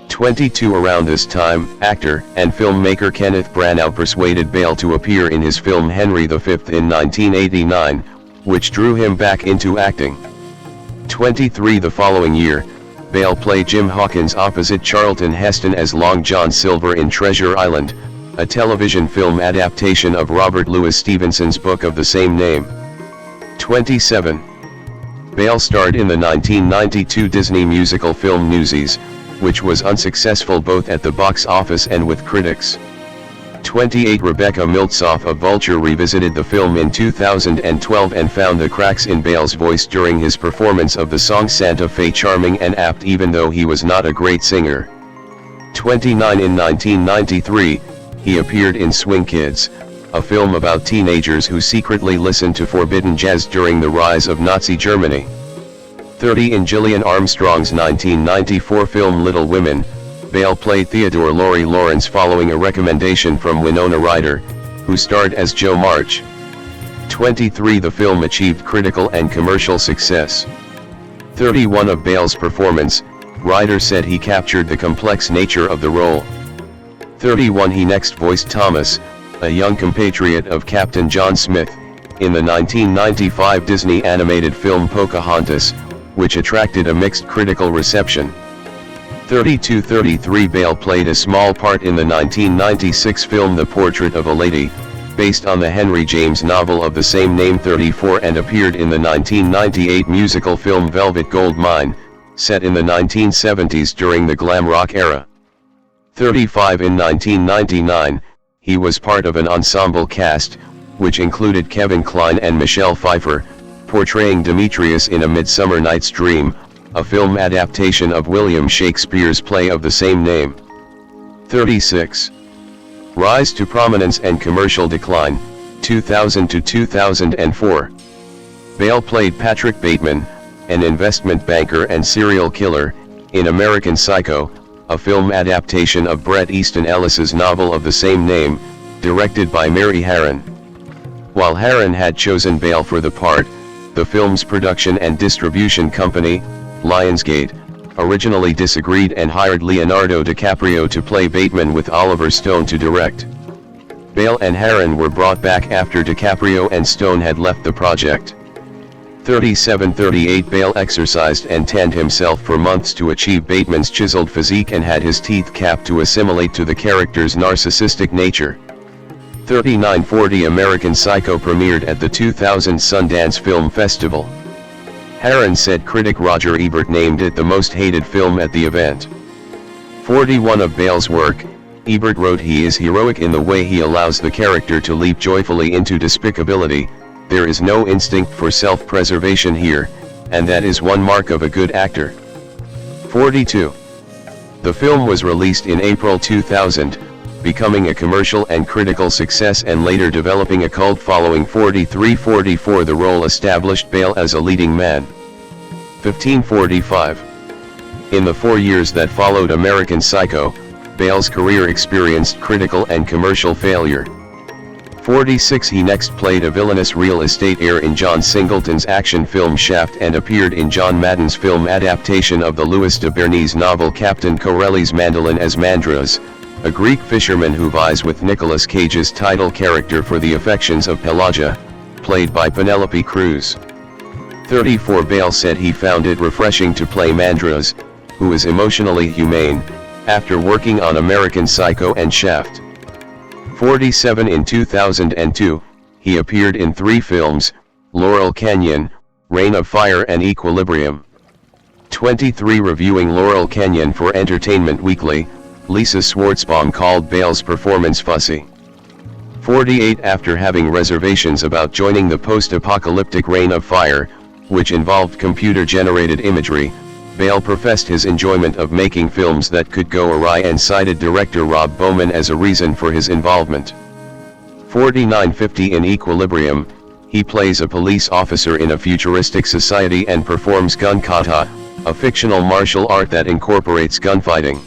22. Around this time, actor and filmmaker Kenneth Branagh persuaded Bale to appear in his film Henry V in 1989, which drew him back into acting. 23. The following year, Bale played Jim Hawkins opposite Charlton Heston as Long John Silver in Treasure Island, a television film adaptation of Robert Louis Stevenson's book of the same name. 27. Bale starred in the 1992 Disney musical film Newsies, which was unsuccessful both at the box office and with critics. 28. Rebecca Miltzoff of Vulture revisited the film in 2012 and found the cracks in Bale's voice during his performance of the song Santa Fe charming and apt even though he was not a great singer. 29. In 1993, he appeared in Swing Kids, a film about teenagers who secretly listened to forbidden jazz during the rise of Nazi Germany. 30 In Gillian Armstrong's 1994 film Little Women, Bale played Theodore Laurie Lawrence following a recommendation from Winona Ryder, who starred as Jo March. 23 The film achieved critical and commercial success. 31 Of Bale's performance, Ryder said he captured the complex nature of the role. 31 He next voiced Thomas, a young compatriot of Captain John Smith, in the 1995 Disney animated film Pocahontas, which attracted a mixed critical reception. 32-33 Bale played a small part in the 1996 film The Portrait of a Lady, based on the Henry James novel of the same name. 34 And appeared in the 1998 musical film Velvet Goldmine, set in the 1970s during the glam rock era. 35 In 1999, he was part of an ensemble cast, which included Kevin Kline and Michelle Pfeiffer, portraying Demetrius in A Midsummer Night's Dream, a film adaptation of William Shakespeare's play of the same name. 36. Rise to prominence and commercial decline, 2000 to 2004. Bale played Patrick Bateman, an investment banker and serial killer, in American Psycho, a film adaptation of Bret Easton Ellis's novel of the same name, directed by Mary Harron. While Harron had chosen Bale for the part, the film's production and distribution company, Lionsgate, originally disagreed and hired Leonardo DiCaprio to play Bateman with Oliver Stone to direct. Bale and Harron were brought back after DiCaprio and Stone had left the project. 37-38 Bale exercised and tanned himself for months to achieve Bateman's chiseled physique and had his teeth capped to assimilate to the character's narcissistic nature. 39-40 American Psycho premiered at the 2000 Sundance Film Festival. Harron said critic Roger Ebert named it the most hated film at the event. 41 Of Bale's work, Ebert wrote he is heroic in the way he allows the character to leap joyfully into despicability. There is no instinct for self-preservation here, and that is one mark of a good actor. 42. The film was released in April 2000, becoming a commercial and critical success and later developing a cult following. 43-44 The role established Bale as a leading man. 15-45. In the 4 years that followed American Psycho, Bale's career experienced critical and commercial failure. 46 He next played a villainous real estate heir in John Singleton's action film Shaft and appeared in John Madden's film adaptation of the Louis de Bernis novel Captain Corelli's Mandolin as Mandras, a Greek fisherman who vies with Nicolas Cage's title character for the affections of Pelagia, played by Penelope Cruz. 34 Bale said he found it refreshing to play Mandras, who is emotionally humane, after working on American Psycho and Shaft. 47 In 2002, he appeared in 3 films, Laurel Canyon, Reign of Fire and Equilibrium. 23 Reviewing Laurel Canyon for Entertainment Weekly, Lisa Schwartzbaum called Bale's performance fussy. 48 After having reservations about joining the post-apocalyptic Reign of Fire, which involved computer-generated imagery, Bale professed his enjoyment of making films that could go awry and cited director Rob Bowman as a reason for his involvement. 49-50 In Equilibrium, he plays a police officer in a futuristic society and performs gun kata, a fictional martial art that incorporates gunfighting.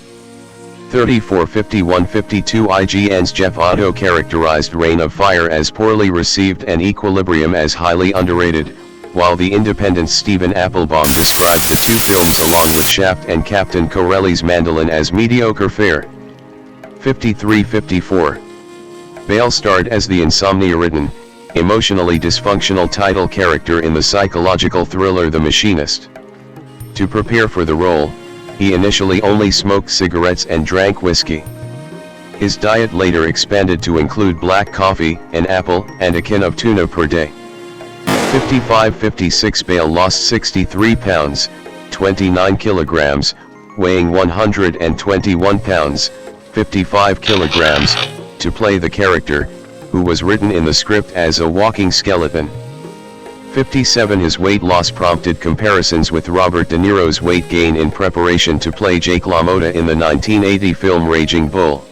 34-51-52 IGN's Jeff Otto characterized Reign of Fire as poorly received and Equilibrium as highly underrated, while The Independent's Stephen Applebaum described the 2 films along with Shaft and Captain Corelli's Mandolin as mediocre fare. 53-54. Bale starred as the insomnia-ridden, emotionally dysfunctional title character in the psychological thriller The Machinist. To prepare for the role, he initially only smoked cigarettes and drank whiskey. His diet later expanded to include black coffee, an apple, and a can of tuna per day. 55-56 Bale lost 63 pounds, 29 kilograms, weighing 121 pounds, 55 kilograms, to play the character, who was written in the script as a walking skeleton. 57 His weight loss prompted comparisons with Robert De Niro's weight gain in preparation to play Jake LaMotta in the 1980 film Raging Bull.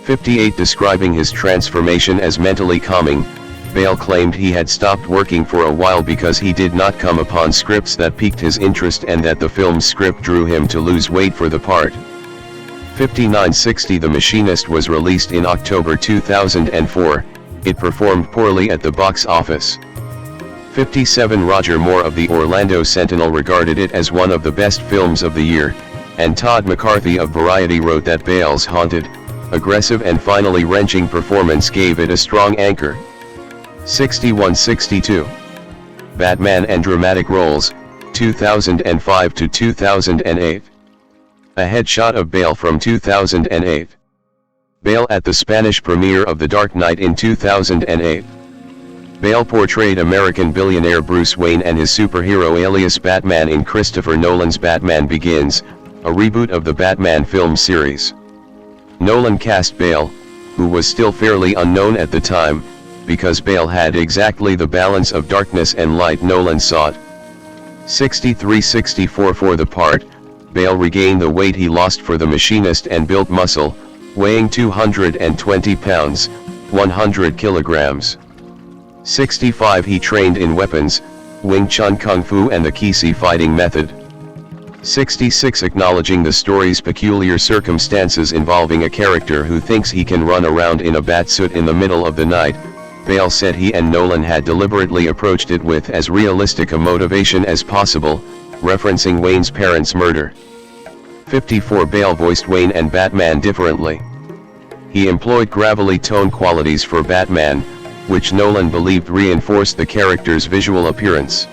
58 Describing his transformation as mentally calming, Bale claimed he had stopped working for a while because he did not come upon scripts that piqued his interest and that the film's script drew him to lose weight for the part. 59 60 The Machinist was released in October 2004, it performed poorly at the box office. 57 Roger Moore of the Orlando Sentinel regarded it as one of the best films of the year, and Todd McCarthy of Variety wrote that Bale's haunted, aggressive and finally wrenching performance gave it a strong anchor. 61-62. Batman and Dramatic Roles, 2005 to 2008. A headshot of Bale from 2008. Bale at the Spanish premiere of The Dark Knight in 2008. Bale portrayed American billionaire Bruce Wayne and his superhero alias Batman in Christopher Nolan's Batman Begins, a reboot of the Batman film series. Nolan cast Bale, who was still fairly unknown at the time, because Bale had exactly the balance of darkness and light Nolan sought. 63-64 For the part, Bale regained the weight he lost for The Machinist and built muscle, weighing 220 pounds, 100 kilograms. 65 He trained in weapons, Wing Chun Kung Fu and the Kisi fighting method. 66 Acknowledging the story's peculiar circumstances involving a character who thinks he can run around in a batsuit in the middle of the night, Bale said he and Nolan had deliberately approached it with as realistic a motivation as possible, referencing Wayne's parents' murder. 54 Bale voiced Wayne and Batman differently. He employed gravelly tone qualities for Batman, which Nolan believed reinforced the character's visual appearance.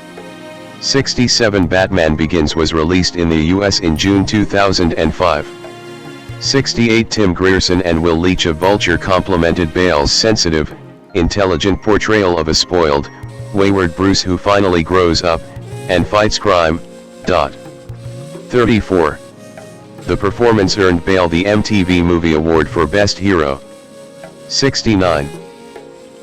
67 Batman Begins was released in the US in June 2005. 68 Tim Grierson and Will Leitch of Vulture complimented Bale's sensitive, intelligent portrayal of a spoiled, wayward Bruce who finally grows up, and fights crime. 34. The performance earned Bale the MTV Movie Award for Best Hero. 69.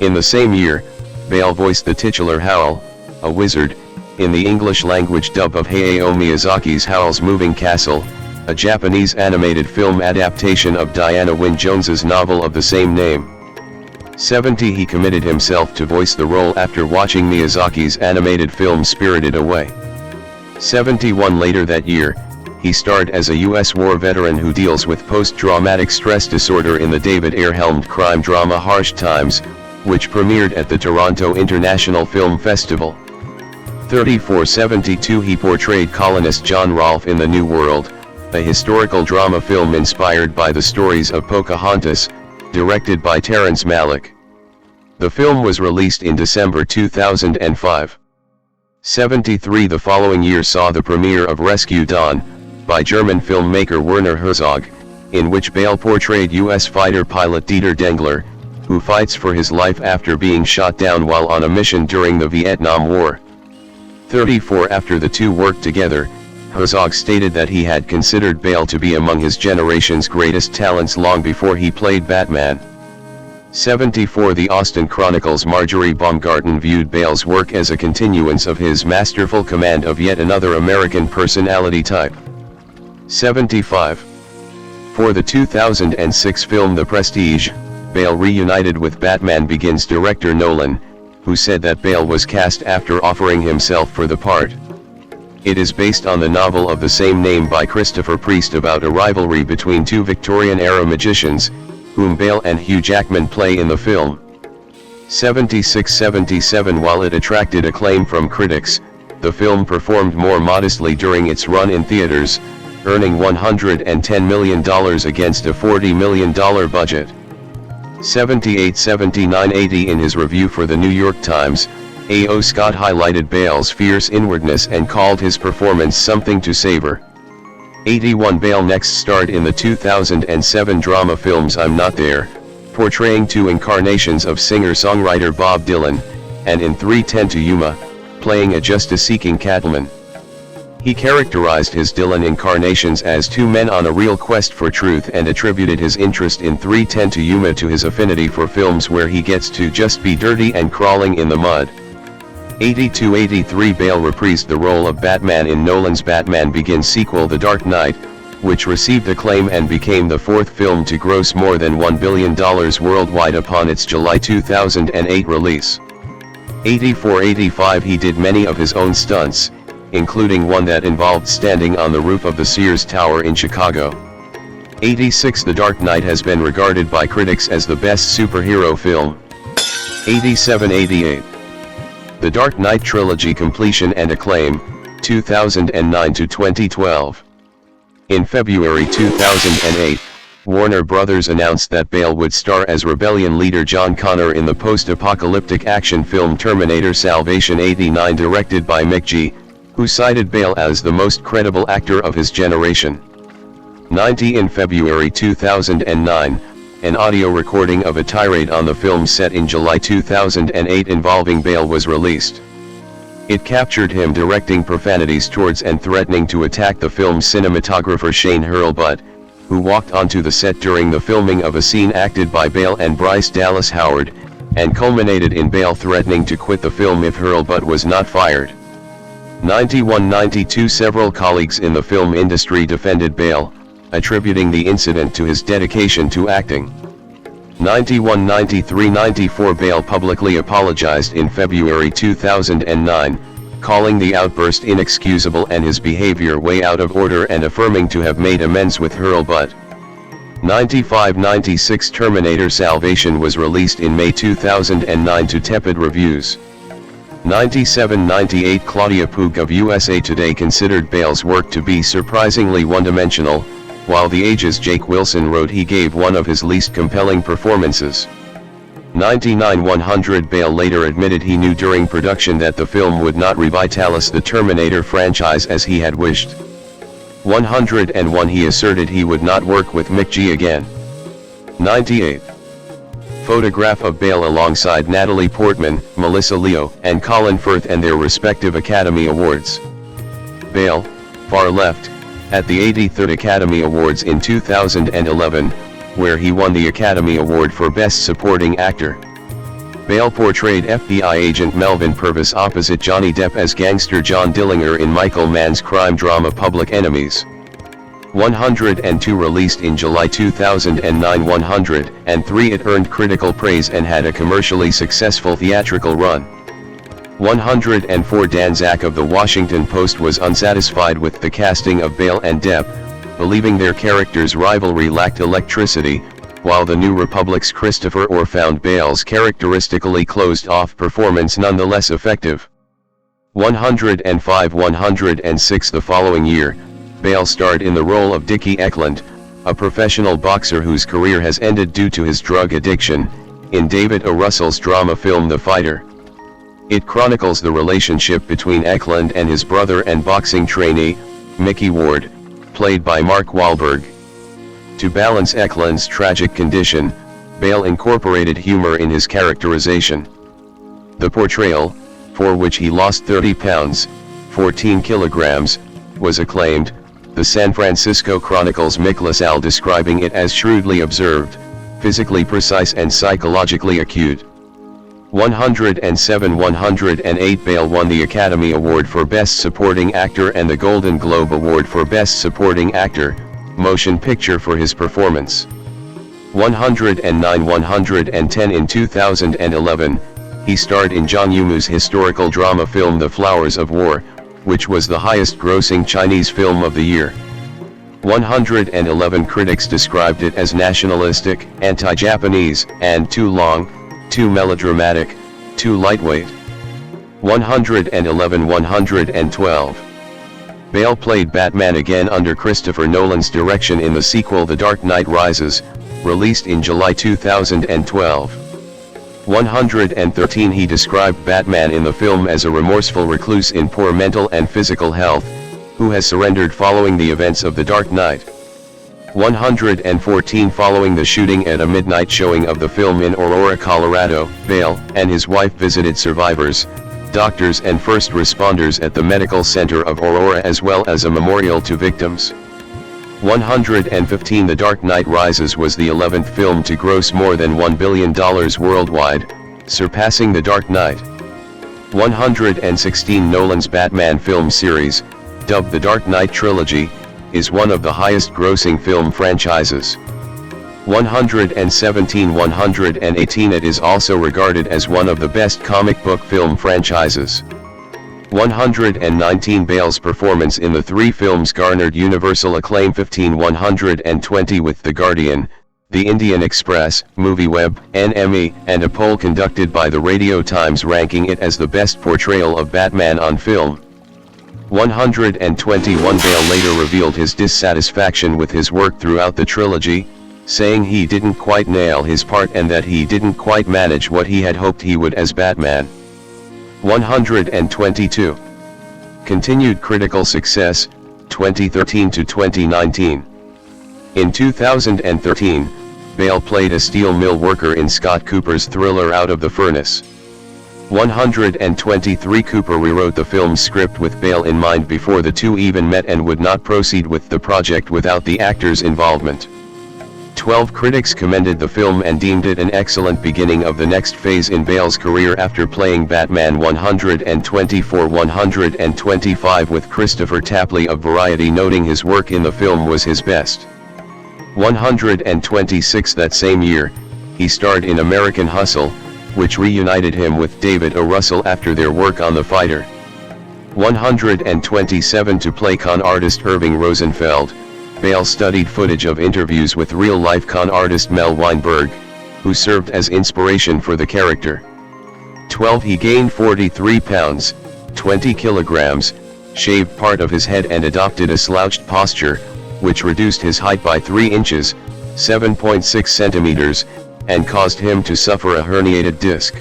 In the same year, Bale voiced the titular Howl, a wizard, in the English-language dub of Hayao Miyazaki's Howl's Moving Castle, a Japanese animated film adaptation of Diana Wynne Jones's novel of the same name. 70 He committed himself to voice the role after watching Miyazaki's animated film Spirited Away. 71 Later that year, he starred as a U.S. war veteran who deals with post-traumatic stress disorder in the David Ayer-helmed crime drama Harsh Times, which premiered at the Toronto International Film Festival. 34-72 He portrayed colonist John Rolfe in The New World, a historical drama film inspired by the stories of Pocahontas, directed by Terrence Malick. The film was released in December 2005. 73 The following year saw the premiere of Rescue Dawn, by German filmmaker Werner Herzog, in which Bale portrayed U.S. fighter pilot Dieter Dengler, who fights for his life after being shot down while on a mission during the Vietnam War. 34 After the two worked together, Herzog stated that he had considered Bale to be among his generation's greatest talents long before he played Batman. 74 The Austin Chronicle's Marjorie Baumgarten viewed Bale's work as a continuance of his masterful command of yet another American personality type. 75. For the 2006 film The Prestige, Bale reunited with Batman Begins director Nolan, who said that Bale was cast after offering himself for the part. It is based on the novel of the same name by Christopher Priest about a rivalry between two Victorian-era magicians, whom Bale and Hugh Jackman play in the film. 76-77 While it attracted acclaim from critics, the film performed more modestly during its run in theaters, earning $110 million against a $40 million budget. 78-79-80 In his review for the New York Times, A.O. Scott highlighted Bale's fierce inwardness and called his performance something to savor. 81 Bale next starred in the 2007 drama films I'm Not There, portraying two incarnations of singer-songwriter Bob Dylan, and in 3:10 to Yuma, playing a justice-seeking cattleman. He characterized his Dylan incarnations as two men on a real quest for truth and attributed his interest in 3:10 to Yuma to his affinity for films where he gets to just be dirty and crawling in the mud. 82-83 Bale reprised the role of Batman in Nolan's Batman Begins sequel The Dark Knight, which received acclaim and became the fourth film to gross more than $1 billion worldwide upon its July 2008 release. 84-85 he did many of his own stunts, including one that involved standing on the roof of the Sears Tower in Chicago. 86 The Dark Knight has been regarded by critics as the best superhero film. 87-88 The Dark Knight trilogy completion and acclaim, 2009 to 2012. In February 2008, Warner Brothers announced that Bale would star as rebellion leader John Connor in the post-apocalyptic action film Terminator Salvation 89 directed by Mick G., who cited Bale as the most credible actor of his generation. 90 In February 2009, an audio recording of a tirade on the film set in July 2008 involving Bale was released. It captured him directing profanities towards and threatening to attack the film's cinematographer Shane Hurlbut, who walked onto the set during the filming of a scene acted by Bale and Bryce Dallas Howard, and culminated in Bale threatening to quit the film if Hurlbut was not fired. 91-92 Several colleagues in the film industry defended Bale, attributing the incident to his dedication to acting. 91-93-94 Bale publicly apologized in February 2009, calling the outburst inexcusable and his behavior way out of order and affirming to have made amends with Hurlbut. 95-96 Terminator Salvation was released in May 2009 to tepid reviews. 97-98 Claudia Puig of USA Today considered Bale's work to be surprisingly one-dimensional, while The Age's Jake Wilson wrote he gave one of his least compelling performances. 99-100 Bale later admitted he knew during production that the film would not revitalize the Terminator franchise as he had wished. 101 He asserted he would not work with Mick G again. 98 Photograph of Bale alongside Natalie Portman, Melissa Leo, and Colin Firth and their respective Academy Awards. Bale, far left, at the 83rd Academy Awards in 2011, where he won the Academy Award for Best Supporting Actor. Bale portrayed FBI agent Melvin Purvis opposite Johnny Depp as gangster John Dillinger in Michael Mann's crime drama Public Enemies. 102 Released in July 2009. 103 It earned critical praise and had a commercially successful theatrical run. 104 Dan Zak of The Washington Post was unsatisfied with the casting of Bale and Depp, believing their characters' rivalry lacked electricity, while The New Republic's Christopher Orr found Bale's characteristically closed-off performance nonetheless effective. 105-106 The following year, Bale starred in the role of Dickie Eklund, a professional boxer whose career has ended due to his drug addiction, in David O. Russell's drama film The Fighter. It chronicles the relationship between Eklund and his brother and boxing trainee, Mickey Ward, played by Mark Wahlberg. To balance Eklund's tragic condition, Bale incorporated humor in his characterization. The portrayal, for which he lost 30 pounds, 14 kilograms, was acclaimed, the San Francisco Chronicle's Mick LaSalle describing it as shrewdly observed, physically precise and psychologically acute. 107-108 Bale won the Academy Award for Best Supporting Actor and the Golden Globe Award for Best Supporting Actor, Motion Picture for his performance. 109-110 In 2011, he starred in Zhang Yimou's historical drama film The Flowers of War, which was the highest-grossing Chinese film of the year. 111 Critics described it as nationalistic, anti-Japanese, and too long, too melodramatic, too lightweight. 111-112 Bale played Batman again under Christopher Nolan's direction in the sequel The Dark Knight Rises, released in July 2012. 113 He described Batman in the film as a remorseful recluse in poor mental and physical health, who has surrendered following the events of The Dark Knight. 114 Following the shooting at a midnight showing of the film in Aurora, Colorado, Bale and his wife visited survivors, doctors and first responders at the medical center of Aurora as well as a memorial to victims. 115 The Dark Knight Rises was the 11th film to gross more than $1 billion worldwide, surpassing The Dark Knight. 116 Nolan's Batman film series, dubbed the Dark Knight Trilogy, is one of the highest-grossing film franchises. 117-118. It is also regarded as one of the best comic book film franchises. 119. Bale's performance in the three films garnered universal acclaim. 120 with The Guardian, The Indian Express, MovieWeb, NME, and a poll conducted by the Radio Times ranking it as the best portrayal of Batman on film. 121. Bale later revealed his dissatisfaction with his work throughout the trilogy, saying he didn't quite nail his part and that he didn't quite manage what he had hoped he would as Batman. 122. Continued critical success, 2013 to 2019. In 2013, Bale played a steel mill worker in Scott Cooper's thriller Out of the Furnace. 123. Cooper rewrote the film's script with Bale in mind before the two even met and would not proceed with the project without the actor's involvement. 12. Critics commended the film and deemed it an excellent beginning of the next phase in Bale's career after playing Batman. 124. 125. With Christopher Tapley of Variety noting his work in the film was his best. 126. That same year, he starred in American Hustle, which reunited him with David O. Russell after their work on The Fighter. 127. To play con artist Irving Rosenfeld, Bale studied footage of interviews with real-life con artist Mel Weinberg, who served as inspiration for the character. 12. He gained 43 pounds, 20 kilograms, shaved part of his head and adopted a slouched posture, which reduced his height by 3 inches, 7.6 centimeters, and caused him to suffer a herniated disc.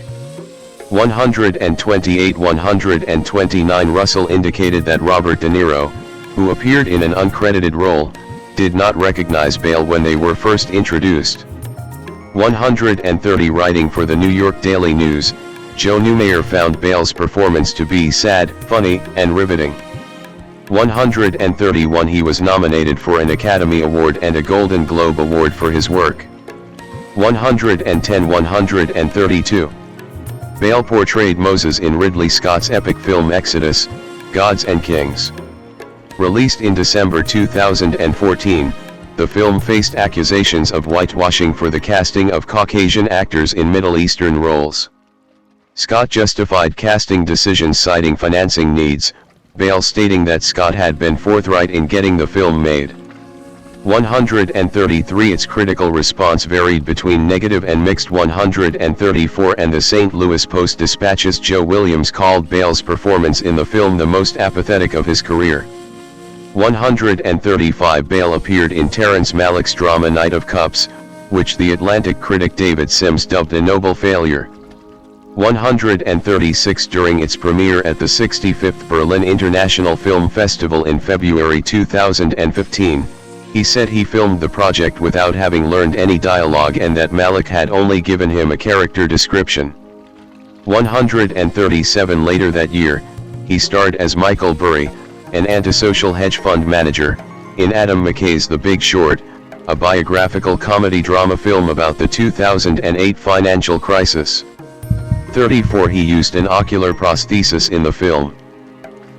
128. 129. Russell indicated that Robert De Niro, who appeared in an uncredited role, did not recognize Bale when they were first introduced. 130. Writing for the New York Daily News, Joe Newmayer found Bale's performance to be sad, funny, and riveting. 131. He was nominated for an Academy Award and a Golden Globe Award for his work. 110. 132. Bale portrayed Moses in Ridley Scott's epic film Exodus, Gods and Kings. Released in December 2014, the film faced accusations of whitewashing for the casting of Caucasian actors in Middle Eastern roles. Scott justified casting decisions citing financing needs, Bale stating that Scott had been forthright in getting the film made. 133. Its critical response varied between negative and mixed. 134. And the St. Louis Post-Dispatch's Joe Williams called Bale's performance in the film the most apathetic of his career. 135. Bale appeared in Terrence Malick's drama Knight of Cups, which the Atlantic critic David Sims dubbed a noble failure. 136. During its premiere at the 65th Berlin International Film Festival in February 2015, he said he filmed the project without having learned any dialogue and that Malick had only given him a character description. 137. Later that year, he starred as Michael Burry, an antisocial hedge fund manager, in Adam McKay's The Big Short, a biographical comedy drama film about the 2008 financial crisis. 34. He used an ocular prosthesis in the film.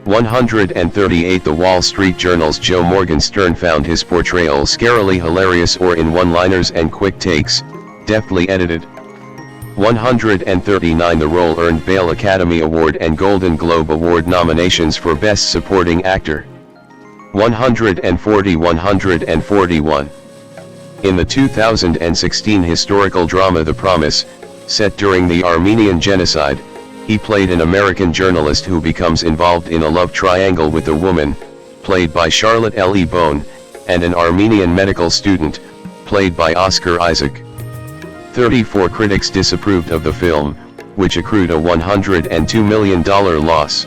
138. The Wall Street Journal's Joe Morgenstern found his portrayal scarily hilarious or in one-liners and quick takes, deftly edited. 139. The role earned Bale Academy Award and Golden Globe Award nominations for Best Supporting Actor. 140. 141. In the 2016 historical drama The Promise, set during the Armenian Genocide, he played an American journalist who becomes involved in a love triangle with a woman, played by Charlotte L. Bone, and an Armenian medical student, played by Oscar Isaac. 34. Critics disapproved of the film, which accrued a $102 million loss.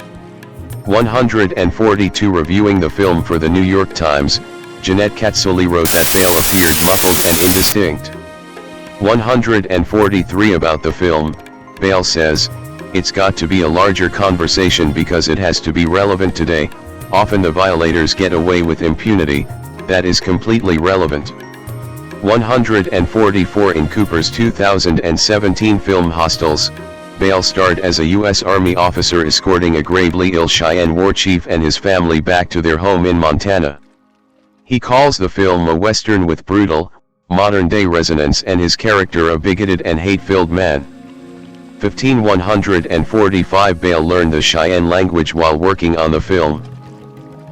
142. Reviewing the film for the New York Times, Jeanette Katsoulis wrote that Bale appeared muffled and indistinct. 143. About the film, Bale says, "It's got to be a larger conversation because it has to be relevant today. Often the violators get away with impunity, that is completely relevant." 144. In Cooper's 2017 film Hostiles, Bale starred as a U.S. Army officer escorting a gravely ill Cheyenne war chief and his family back to their home in Montana. He calls the film a western with brutal, modern-day resonance and his character a bigoted and hate-filled man. 15145 Bale learned the Cheyenne language while working on the film.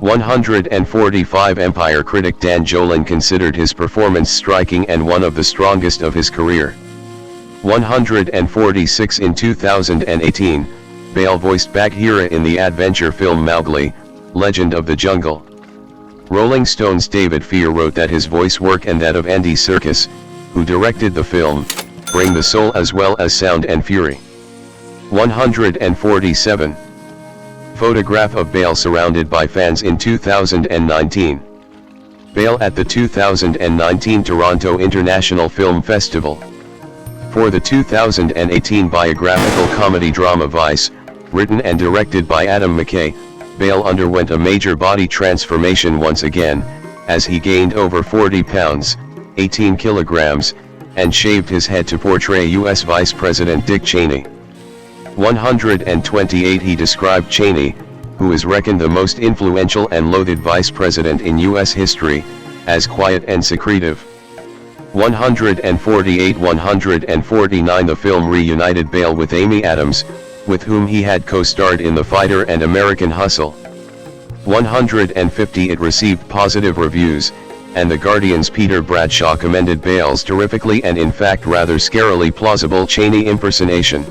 145 Empire critic Dan Jolin considered his performance striking and one of the strongest of his career. 146 In 2018, Bale voiced Bagheera in the adventure film Mowgli, Legend of the Jungle. Rolling Stone's David Fear wrote that his voice work and that of Andy Serkis, who directed the film, bring the soul as well as sound and fury. 147. Photograph of Bale surrounded by fans in 2019. Bale at the 2019 Toronto International Film Festival. For the 2018 biographical comedy drama Vice, written and directed by Adam McKay, Bale underwent a major body transformation once again, as he gained over 40 pounds, 18 kilograms, and shaved his head to portray U.S. Vice President Dick Cheney. 128 He described Cheney, who is reckoned the most influential and loathed vice president in U.S. history, as quiet and secretive. 148 149 The film reunited Bale with Amy Adams, with whom he had co-starred in The Fighter and American Hustle. 150 It received positive reviews, and The Guardian's Peter Bradshaw commended Bale's terrifically and in fact rather scarily plausible Cheney impersonation.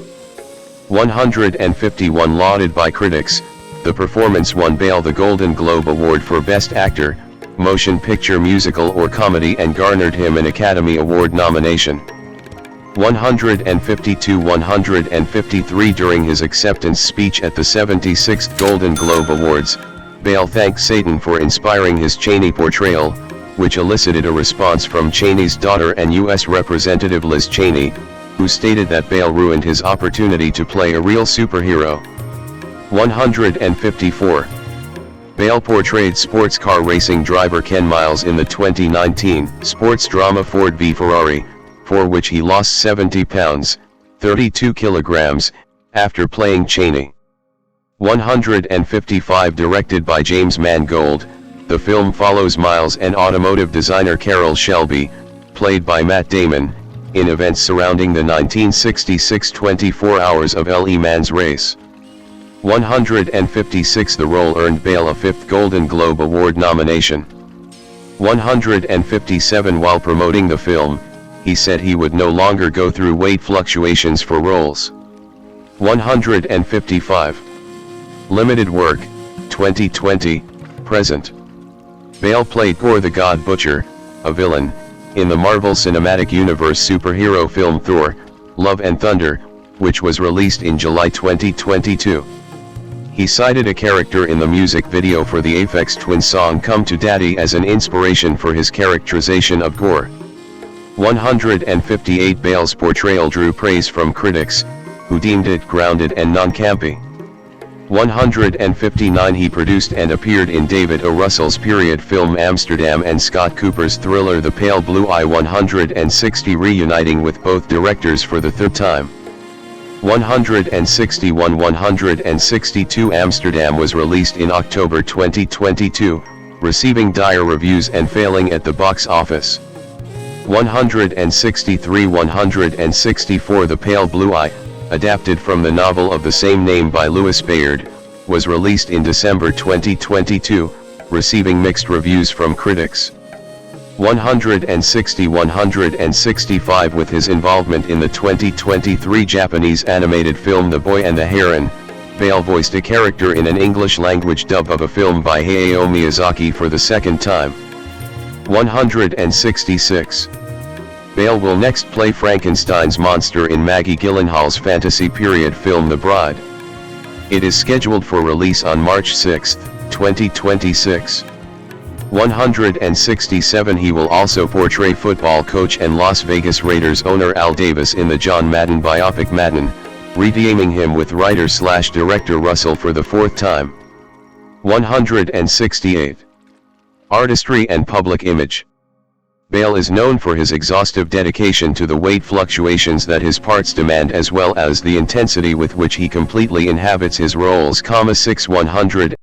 151 Lauded by critics, the performance won Bale the Golden Globe Award for Best Actor, Motion Picture Musical or Comedy and garnered him an Academy Award nomination. 152 153 During his acceptance speech at the 76th Golden Globe Awards, Bale thanked Satan for inspiring his Cheney portrayal, which elicited a response from Cheney's daughter and U.S. Representative Liz Cheney, who stated that Bale ruined his opportunity to play a real superhero. 154. Bale portrayed sports car racing driver Ken Miles in the 2019 sports drama Ford v Ferrari, for which he lost 70 pounds, 32 kilograms, after playing Cheney. 155 Directed by James Mangold, the film follows Miles and automotive designer Carroll Shelby, played by Matt Damon, in events surrounding the 1966 24 Hours of Le Mans race. 156 The role earned Bale a 5th Golden Globe Award nomination. 157 While promoting the film, he said he would no longer go through weight fluctuations for roles. 155. Limited work, 2020, present. Bale played Gorr the God Butcher, a villain, in the Marvel Cinematic Universe superhero film Thor, Love and Thunder, which was released in July 2022. He cited a character in the music video for the Aphex Twin song Come to Daddy as an inspiration for his characterization of Gorr. 158 Bale's portrayal drew praise from critics, who deemed it grounded and non-campy. 159 He produced and appeared in David O. Russell's period film Amsterdam and Scott Cooper's thriller The Pale Blue Eye. 160 Reuniting with both directors for the third time. 161 162 Amsterdam was released in October 2022, receiving dire reviews and failing at the box office. 163 164 The Pale Blue Eye, adapted from the novel of the same name by Louis Bayard, was released in December 2022, receiving mixed reviews from critics. 160 165 With his involvement in the 2023 Japanese animated film The Boy and the Heron, Bale voiced a character in an English-language dub of a film by Hayao Miyazaki for the second time. 166. Bale will next play Frankenstein's monster in Maggie Gyllenhaal's fantasy period film The Bride. It is scheduled for release on March 6, 2026. 167 He will also portray football coach and Las Vegas Raiders owner Al Davis in the John Madden biopic Madden, redeeming him with writer/director Russell for the fourth time. 168. Artistry and public image. Bale is known for his exhaustive dedication to the weight fluctuations that his parts demand as well as the intensity with which he completely inhabits his roles. 100